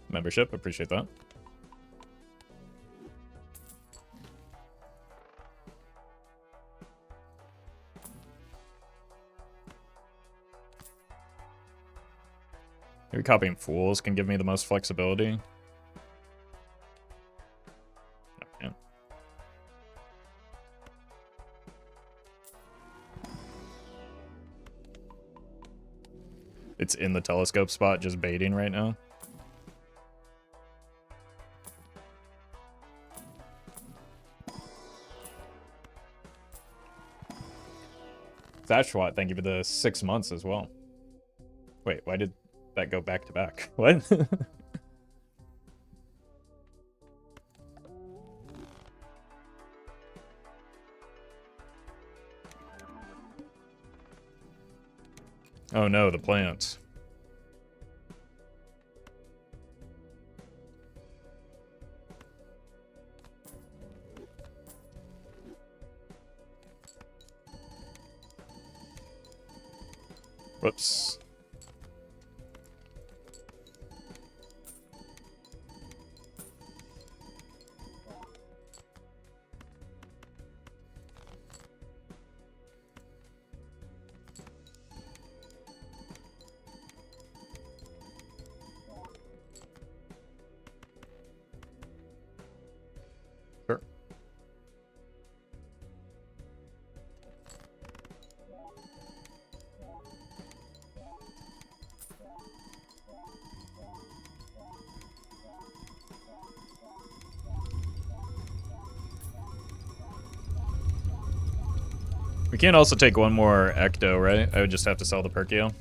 membership. Appreciate that. Maybe copying Fools can give me the most flexibility. Okay. It's in the Telescope spot, just baiting right now. Zashwat, thank you for the 6 months as well. Wait, why did that go back to back? What? Oh no, the plants. Whoops. Sure. We can't also take one more Ecto, right? I would just have to sell the Perkio.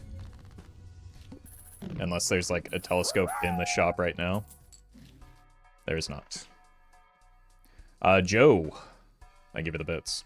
Unless there's like a telescope in the shop right now. There's not. Joe. I give you the bits.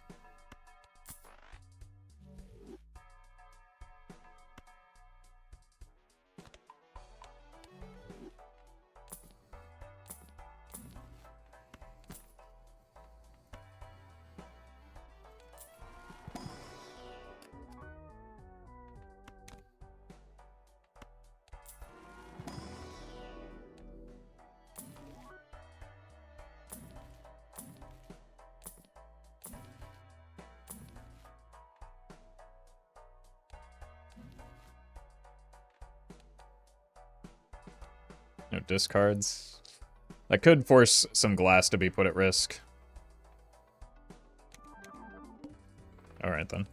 No discards. That could force some glass to be put at risk. Alright then.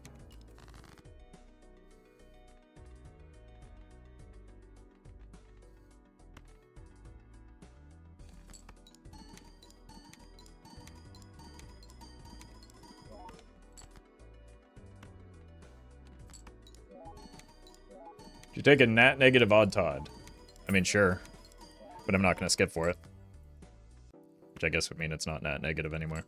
You take a nat negative odd Todd. I mean, sure. But I'm not going to skip for it. Which I guess would mean it's not nat negative anymore.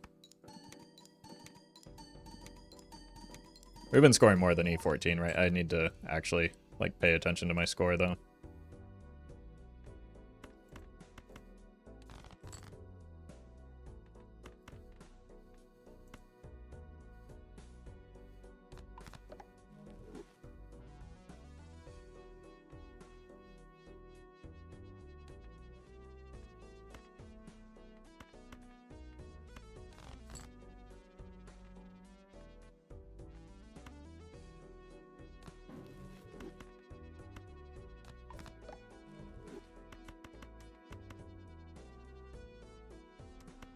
We've been scoring more than E14, right? I need to actually, like, pay attention to my score, though.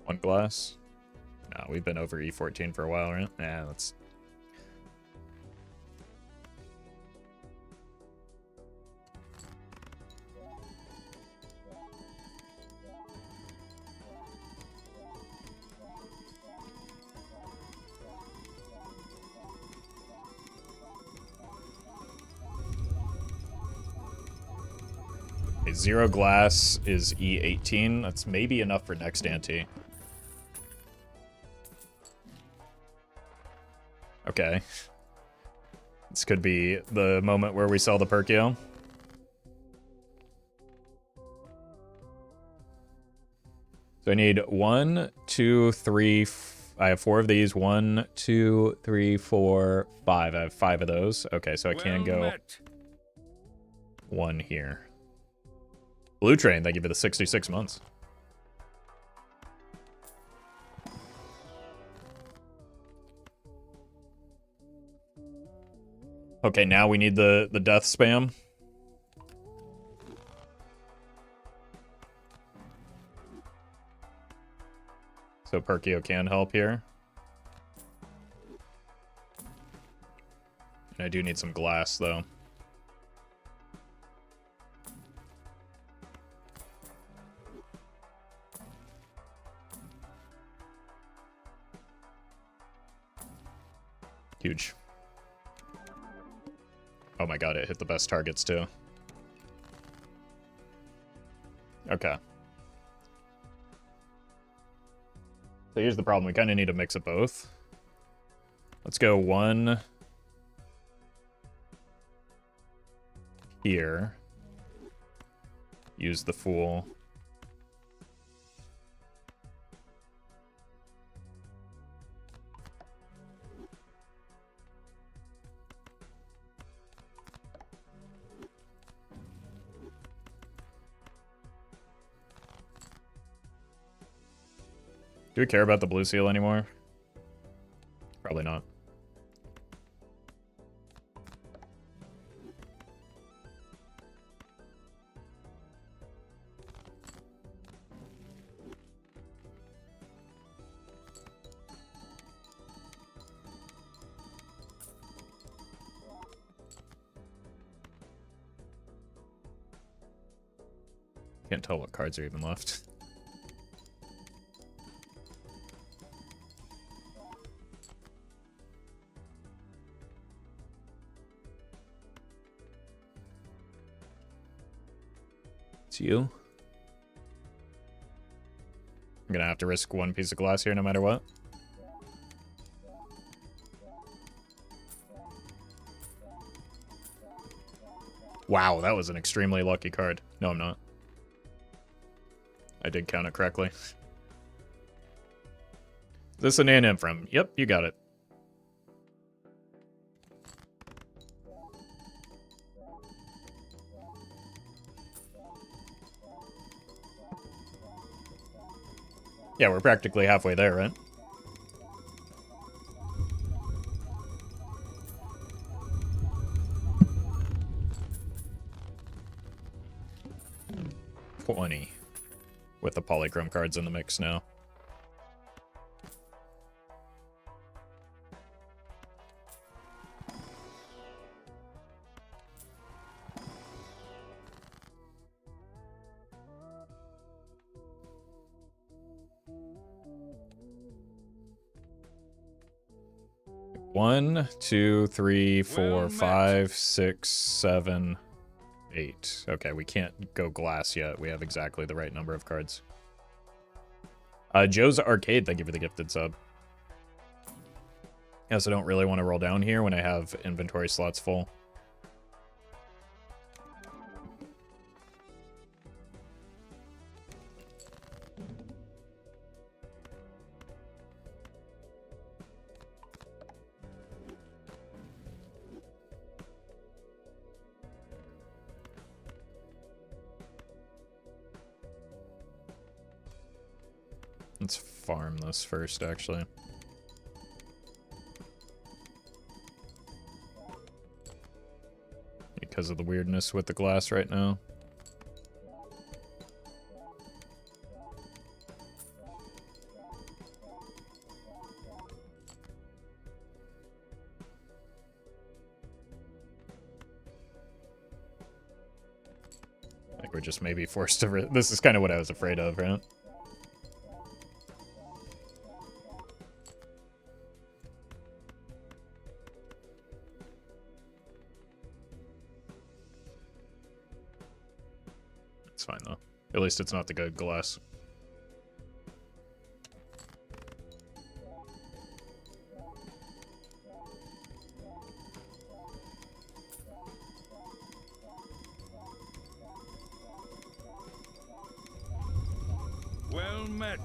One glass. No, we've been over E14 for a while, right? Yeah, that's... A 0 glass is E18. That's maybe enough for next ante. Okay. This could be the moment where we sell the Perkio. So I need 1, 2, 3. I have 4 of these. 1, 2, 3, 4, 5. I have 5 of those. Okay, so I can go 1 here. Blue Train, they give you the 66 months. Okay, now we need the death spam. So Perkio can help here. And I do need some glass, though. Huge. Oh my god, it hit the best targets, too. Okay. So here's the problem. We kind of need a mix of both. Let's go 1 here. Use the Fool. Do we care about the blue seal anymore? Probably not. Can't tell what cards are even left. It's you. I'm gonna have to risk one piece of glass here no matter what. Wow, that was an extremely lucky card. No, I'm not. I did count it correctly. Is this an in from? Yep, you got it. Yeah, we're practically halfway there, right? $20 with the polychrome cards in the mix now. One, two, three, four, 5, 6, 7, 8. Okay, we can't go glass yet. We have exactly the right number of cards. Joe's Arcade, thank you for the gifted sub. Yes, I don't really want to roll down here when I have inventory slots full. Let's farm this first, actually. Because of the weirdness with the glass right now. I think we're just maybe forced to... This is kind of what I was afraid of, right? It's fine, though. At least it's not the good glass. Well met.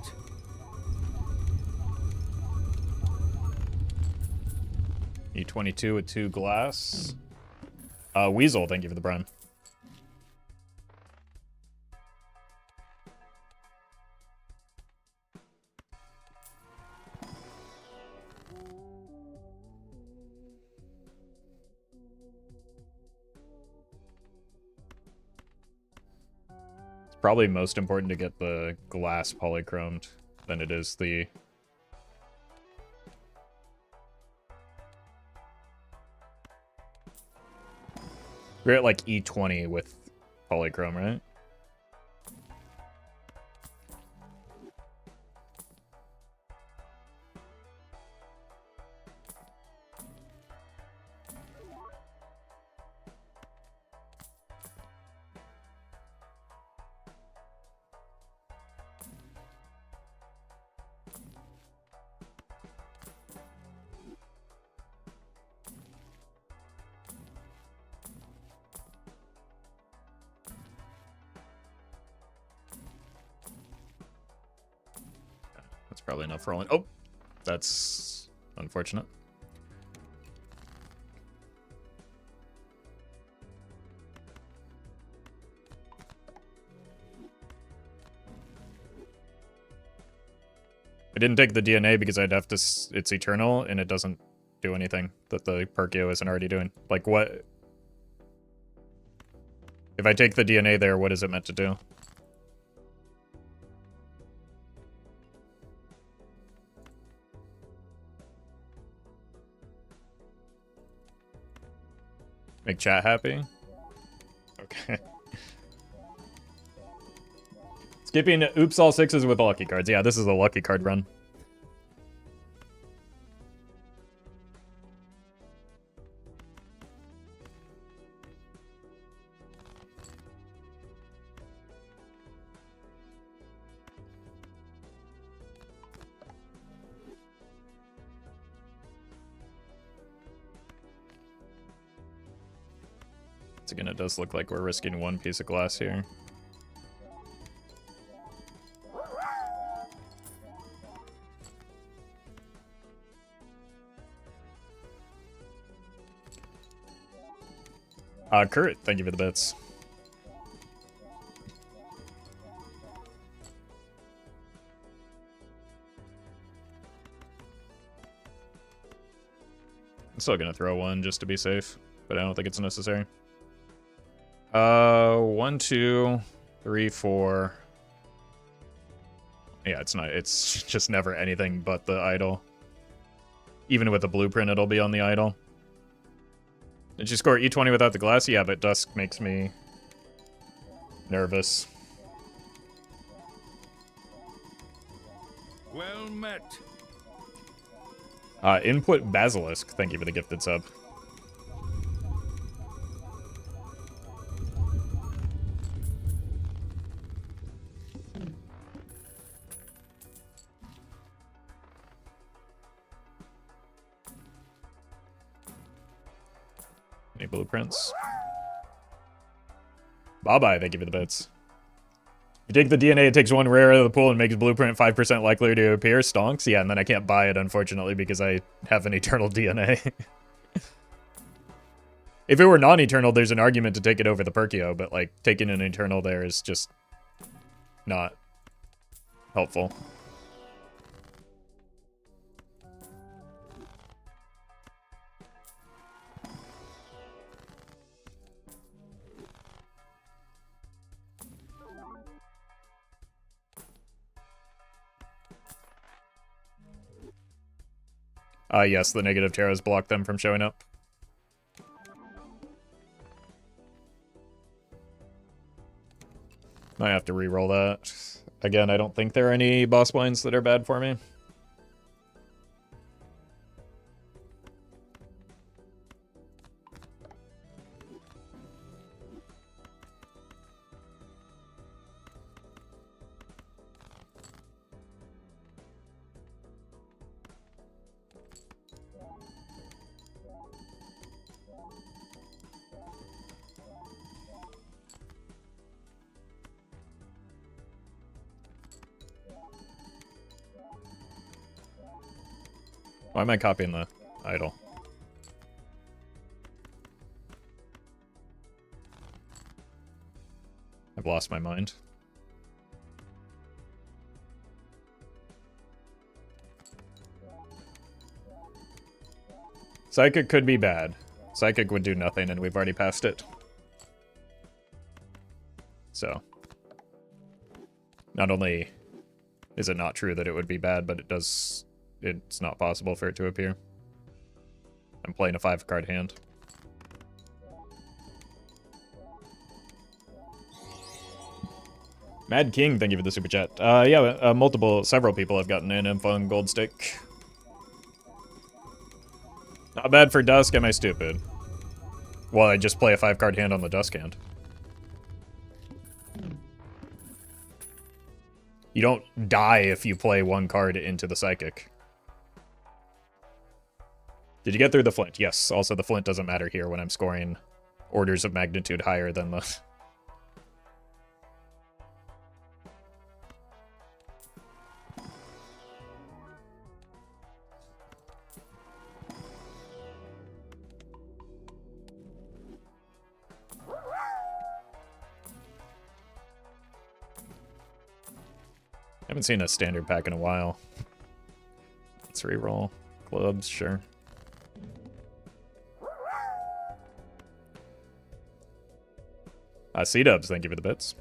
E22 with 2 glass. Weasel, thank you for the prime. Probably most important to get the glass polychromed than it is the... We're at like E20 with polychrome, right? That's probably enough for all. Oh, that's unfortunate. I didn't take the DNA because I'd have to... It's eternal, and it doesn't do anything that the Perkio isn't already doing. Like, what... If I take the DNA there, what is it meant to do? Make chat happy? Okay. Skipping oops all sixes with lucky cards. Yeah, this is a lucky card run. Once again, it does look like we're risking one piece of glass here. Kurt, thank you for the bits. I'm still gonna throw one just to be safe, but I don't think it's necessary. 1, 2, 3, 4. Yeah, it's not. It's just never anything but the idol. Even with the blueprint, it'll be on the idol. Did you score E20 without the glass? Yeah, but Dusk makes me nervous. Well met. Input Basilisk. Thank you for the gifted sub. Any blueprints? Bye-bye, thank you for the bits. You take the DNA, it takes one rare out of the pool and makes blueprint 5% likelier to appear. Stonks? Yeah, and then I can't buy it, unfortunately, because I have an eternal DNA. If it were non-eternal, there's an argument to take it over the Perkio, but, like, taking an eternal there is just not helpful. Yes, the negative tarots block them from showing up. I have to re-roll that. Again, I don't think there are any boss blinds that are bad for me. Why am I copying the idol? I've lost my mind. Psychic could be bad. Psychic would do nothing, and we've already passed it. So, not only is it not true that it would be bad, but it's not possible for it to appear. I'm playing a 5-card hand. Mad King, thank you for the super chat. Yeah, several people have gotten an info on Gold Stake. Not bad for Dusk, am I stupid? Well, I just play a 5-card hand on the Dusk hand. You don't die if you play one card into the Psychic. Did you get through the Flint? Yes, also the Flint doesn't matter here when I'm scoring orders of magnitude higher than the... I haven't seen a standard pack in a while. Let's reroll. Clubs, sure. C-dubs, thank you for the bits.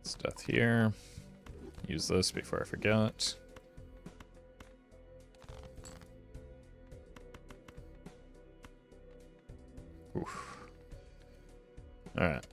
Stuff here. Use this before I forget. Oof. All right.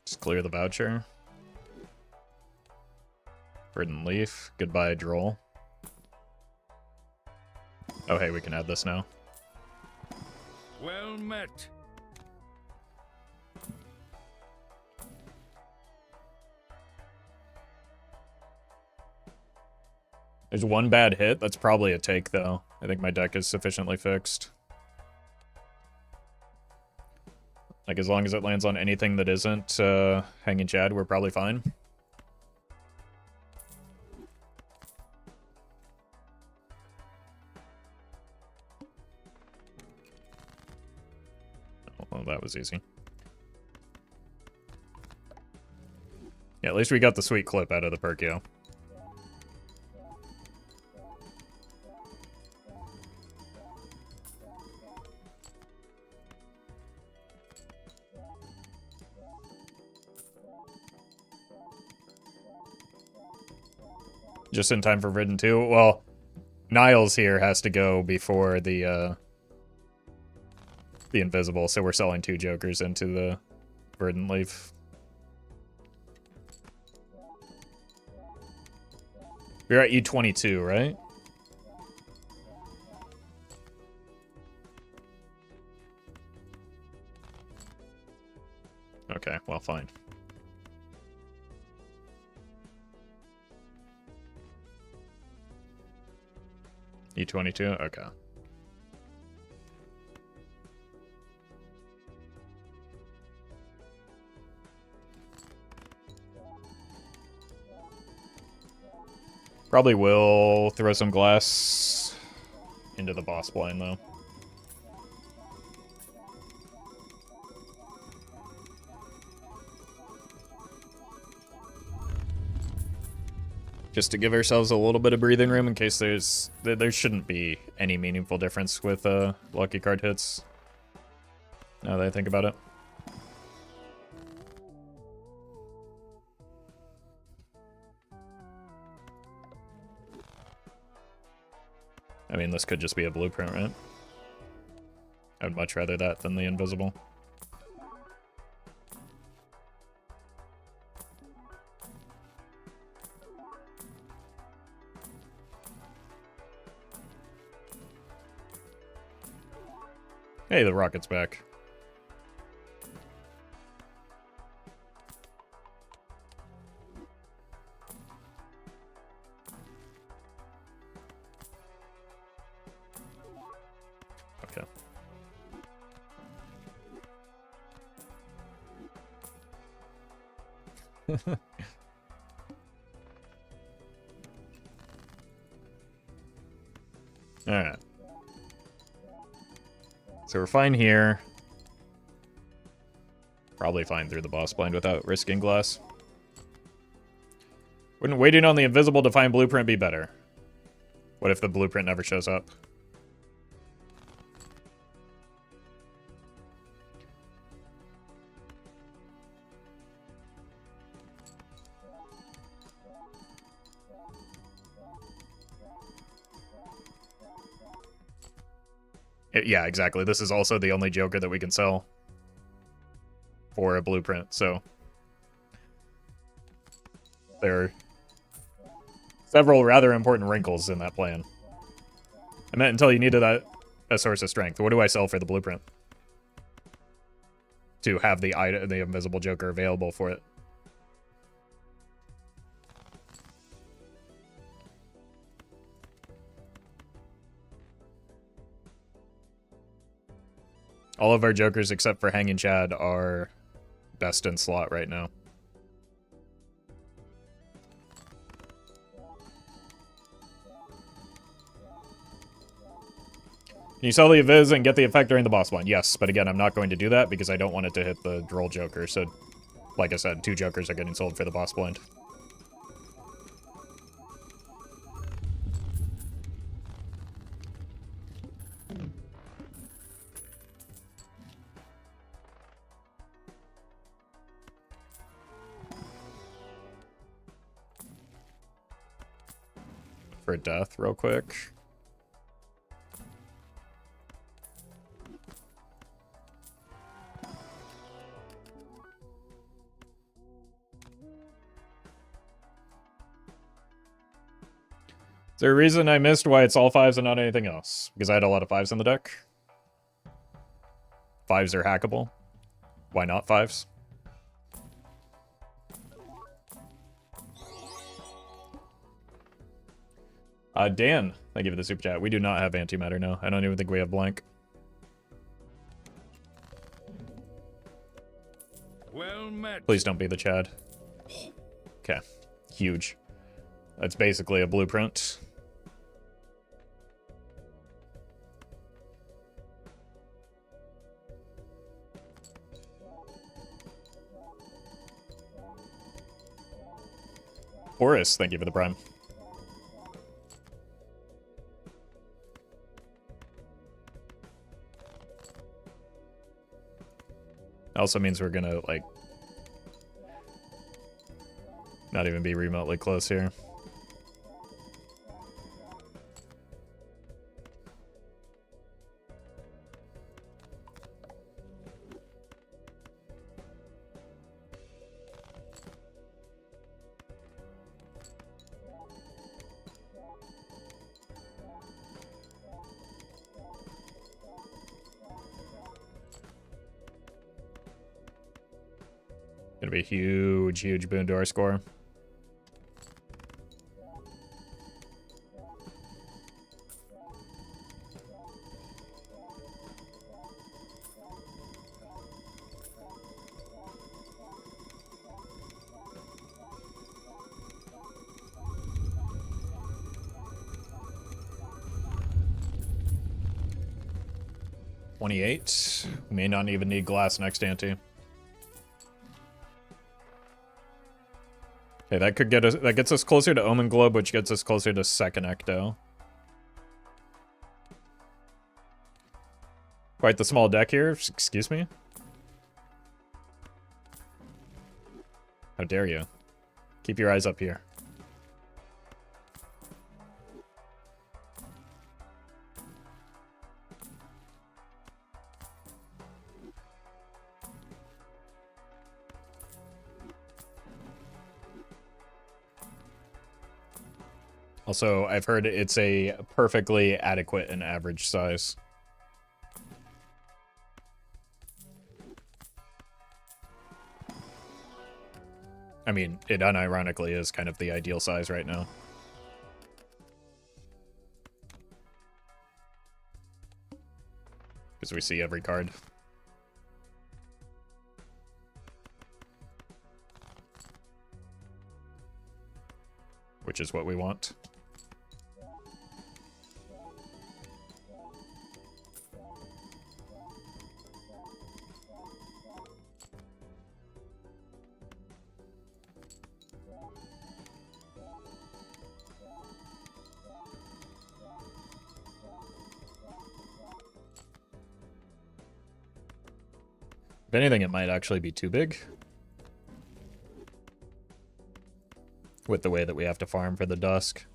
Just clear the voucher. Verdant Leaf. Goodbye, Droll. Oh, hey, we can add this now. Well met. There's one bad hit. That's probably a take, though. I think my deck is sufficiently fixed. Like, as long as it lands on anything that isn't Hanging Chad, we're probably fine. Oh, well, that was easy. Yeah, at least we got the sweet clip out of the Perkio. Just in time for Verdant 2. Well, Niles here has to go before the Invisible, so we're selling 2 Jokers into the Verdant Leaf. We're at E22, right? Okay, well, fine. E22? Okay. Probably will throw some glass into the boss blind, though. Just to give ourselves a little bit of breathing room in case there shouldn't be any meaningful difference with lucky card hits. Now that I think about it. I mean, this could just be a blueprint, right? I would much rather that than the invisible. Hey, the rocket's back. Okay. Alright. So we're fine here. Probably fine through the boss blind without risking glass. Wouldn't waiting on the invisible to find blueprint be better? What if the blueprint never shows up? Yeah, exactly. This is also the only Joker that we can sell for a blueprint, so there are several rather important wrinkles in that plan. I meant until you needed a source of strength. What do I sell for the blueprint? To have the invisible Joker available for it. All of our Jokers except for Hanging Chad are best in slot right now. Can you sell the Aviz and get the effect during the boss blind? Yes, but again, I'm not going to do that because I don't want it to hit the Droll Joker. So, like I said, 2 Jokers are getting sold for the boss blind. For death, real quick. Is there a reason I missed why it's all 5s and not anything else? Because I had a lot of 5s in the deck. 5s are hackable. Why not 5s? Dan, thank you for the super chat. We do not have antimatter, no. I don't even think we have blank. Well met. Please don't be the Chad. Okay. Huge. That's basically a blueprint. Horus, thank you for the prime. Also means we're gonna, like, not even be remotely close here. Gonna be a huge, huge boon to our score. $28. May not even need glass next ante. Okay, that could get us. That gets us closer to Omen Globe, which gets us closer to second Ecto. Quite the small deck here. Excuse me. How dare you? Keep your eyes up here. Also, I've heard it's a perfectly adequate and average size. I mean, it unironically is kind of the ideal size right now. Because we see every card. Which is what we want. If anything, it might actually be too big. With the way that we have to farm for the dusk.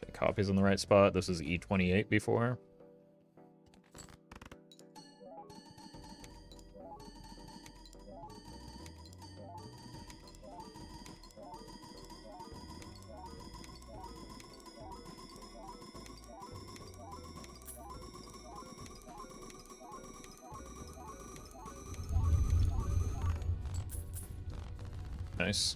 Okay, copies in the right spot. This is E28 before. Nice.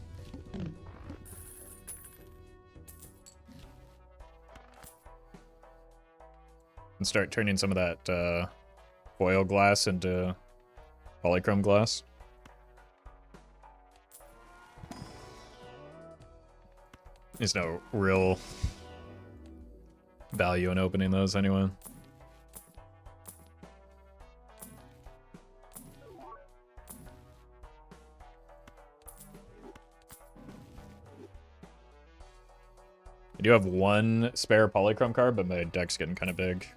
And start turning some of that foil glass into polychrome glass. There's no real value in opening those anyway. I do have one spare polychrome card, but my deck's getting kind of big.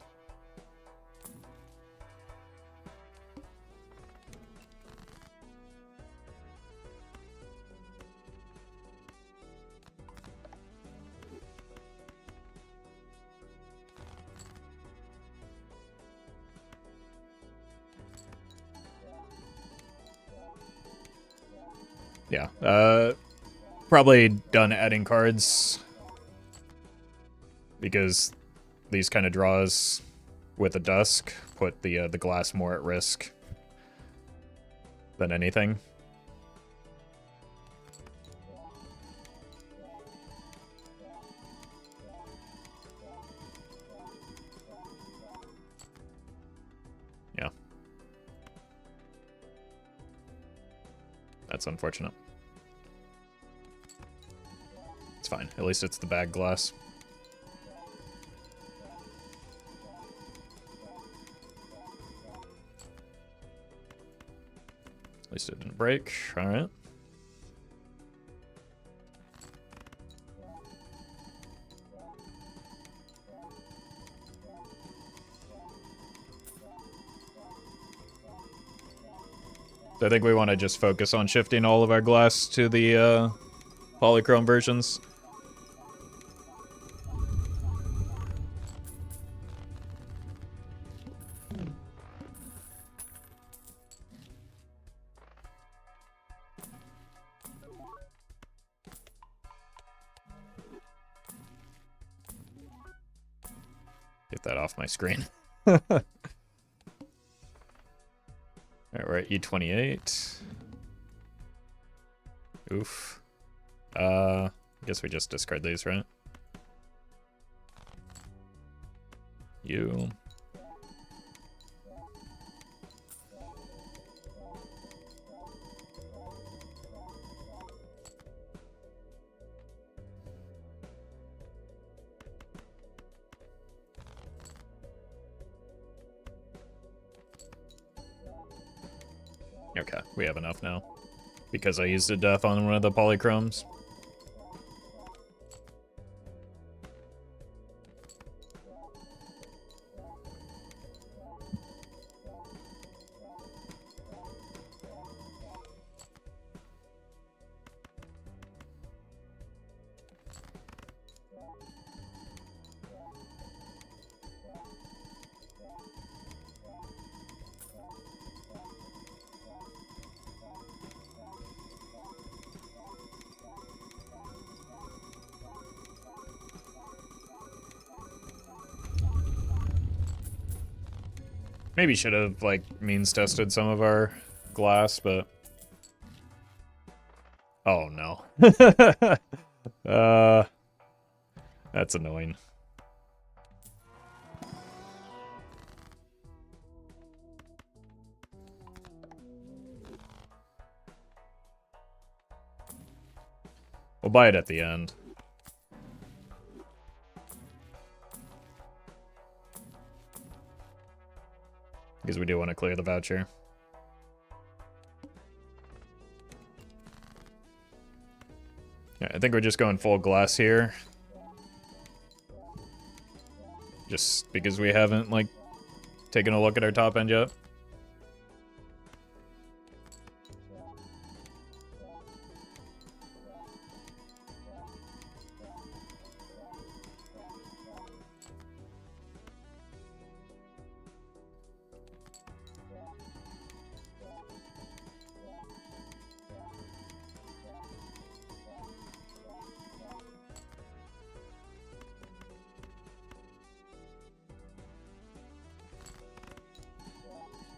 Yeah, probably done adding cards because these kind of draws with the dusk put the glass more at risk than anything. Yeah. That's unfortunate. It's fine. At least it's the bag glass. At least it didn't break. All right. So I think we want to just focus on shifting all of our glass to the polychrome versions. Get that off my screen. Alright, we're at E28. Oof. I guess we just discard these, right? You. Okay, we have enough now. Because I used a death on one of the polychromes. Maybe should have, like, means tested some of our glass, but... Oh, no. That's annoying. We'll buy it at the end. Because we do want to clear the voucher. Yeah, I think we're just going full glass here. Just because we haven't, like, taken a look at our top end yet.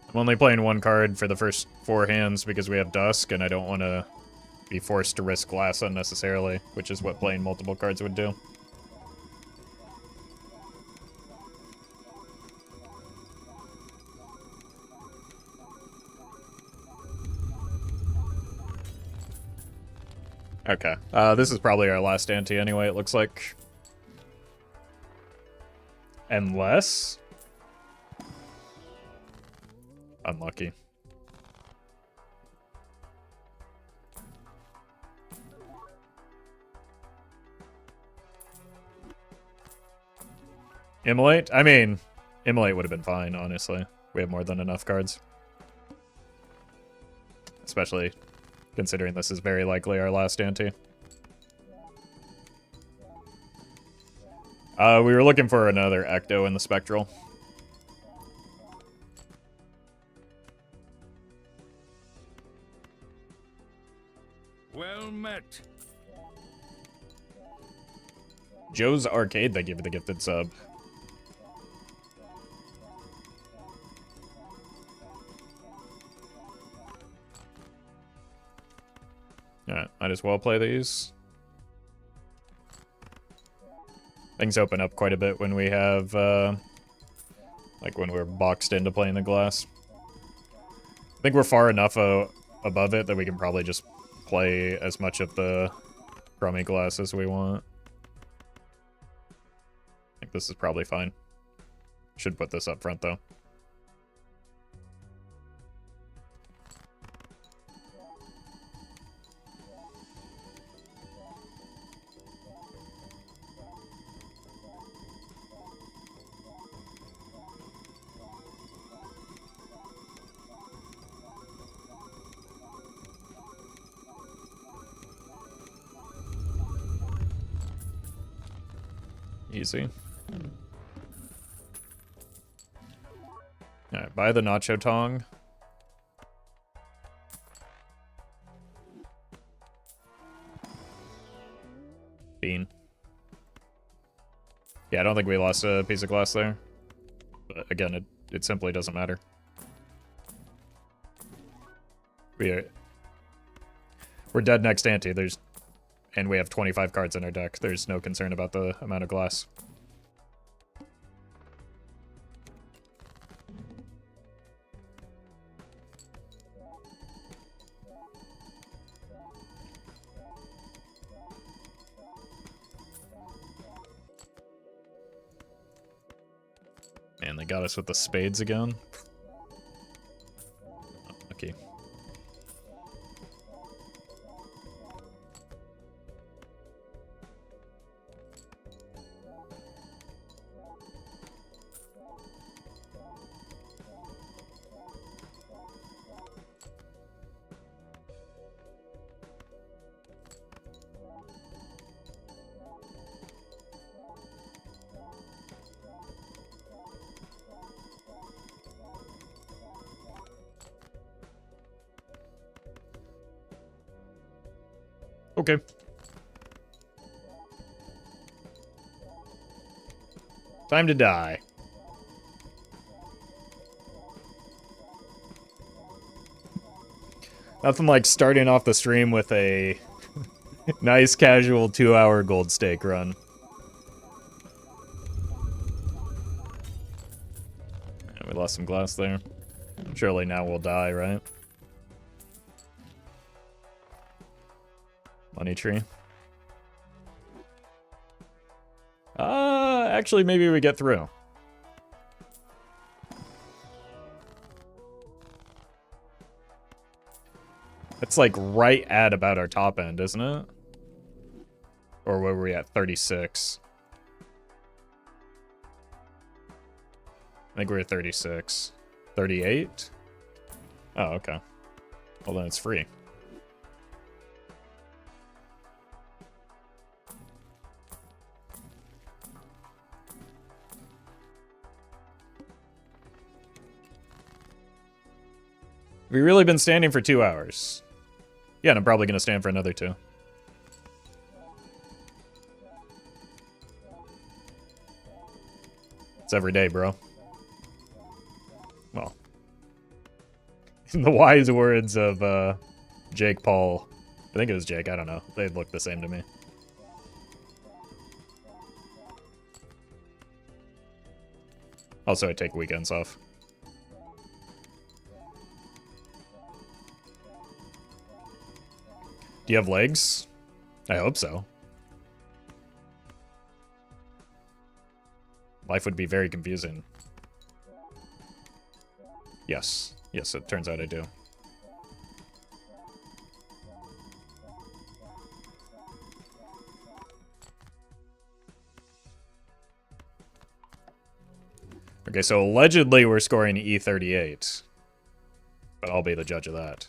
I'm only playing one card for the first 4 hands because we have Dusk, and I don't want to be forced to risk glass unnecessarily, which is what playing multiple cards would do. Okay, this is probably our last ante anyway, it looks like. Unless... Unlucky. Immolate? I mean, Immolate would have been fine, honestly. We have more than enough cards. Especially considering this is very likely our last ante. We were looking for another Ecto in the Spectral. Well met. Joe's Arcade, they give you the gifted sub. Alright, might as well play these. Things open up quite a bit when we have, like when we're boxed into playing the glass. I think we're far enough above it that we can probably just play as much of the crummy glass as we want. I think this is probably fine. Should put this up front, though. Easy. Alright, buy the Nacho Tong. Bean. Yeah, I don't think we lost a piece of glass there. But again, it simply doesn't matter. We're dead next ante. And we have 25 cards in our deck. There's no concern about the amount of glass. Man, they got us with the spades again. Okay. Okay. Time to die. Nothing like starting off the stream with a nice casual 2-hour gold stake run. Yeah, we lost some glass there. Surely now we'll die, right? Money tree. Actually, maybe we get through. It's like right at about our top end, isn't it? Or where were we at? 36. I think we're at 36. 38? Oh, okay. Well, then it's free. We've really been standing for 2 hours. Yeah, and I'm probably going to stand for another 2. It's every day, bro. Well, in the wise words of Jake Paul. I think it was Jake, I don't know. They look the same to me. Also, I take weekends off. Do you have legs? I hope so. Life would be very confusing. Yes. Yes, it turns out I do. Okay, so allegedly we're scoring E38. But I'll be the judge of that.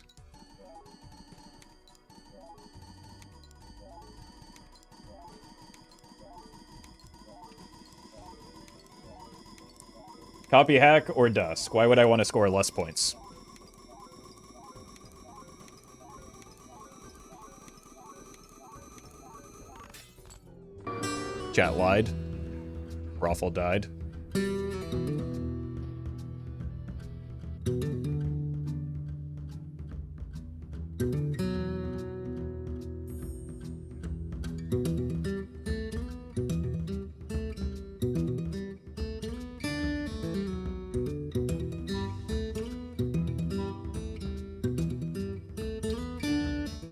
Copy hack or dusk? Why would I want to score less points? Chat lied. Roffle died.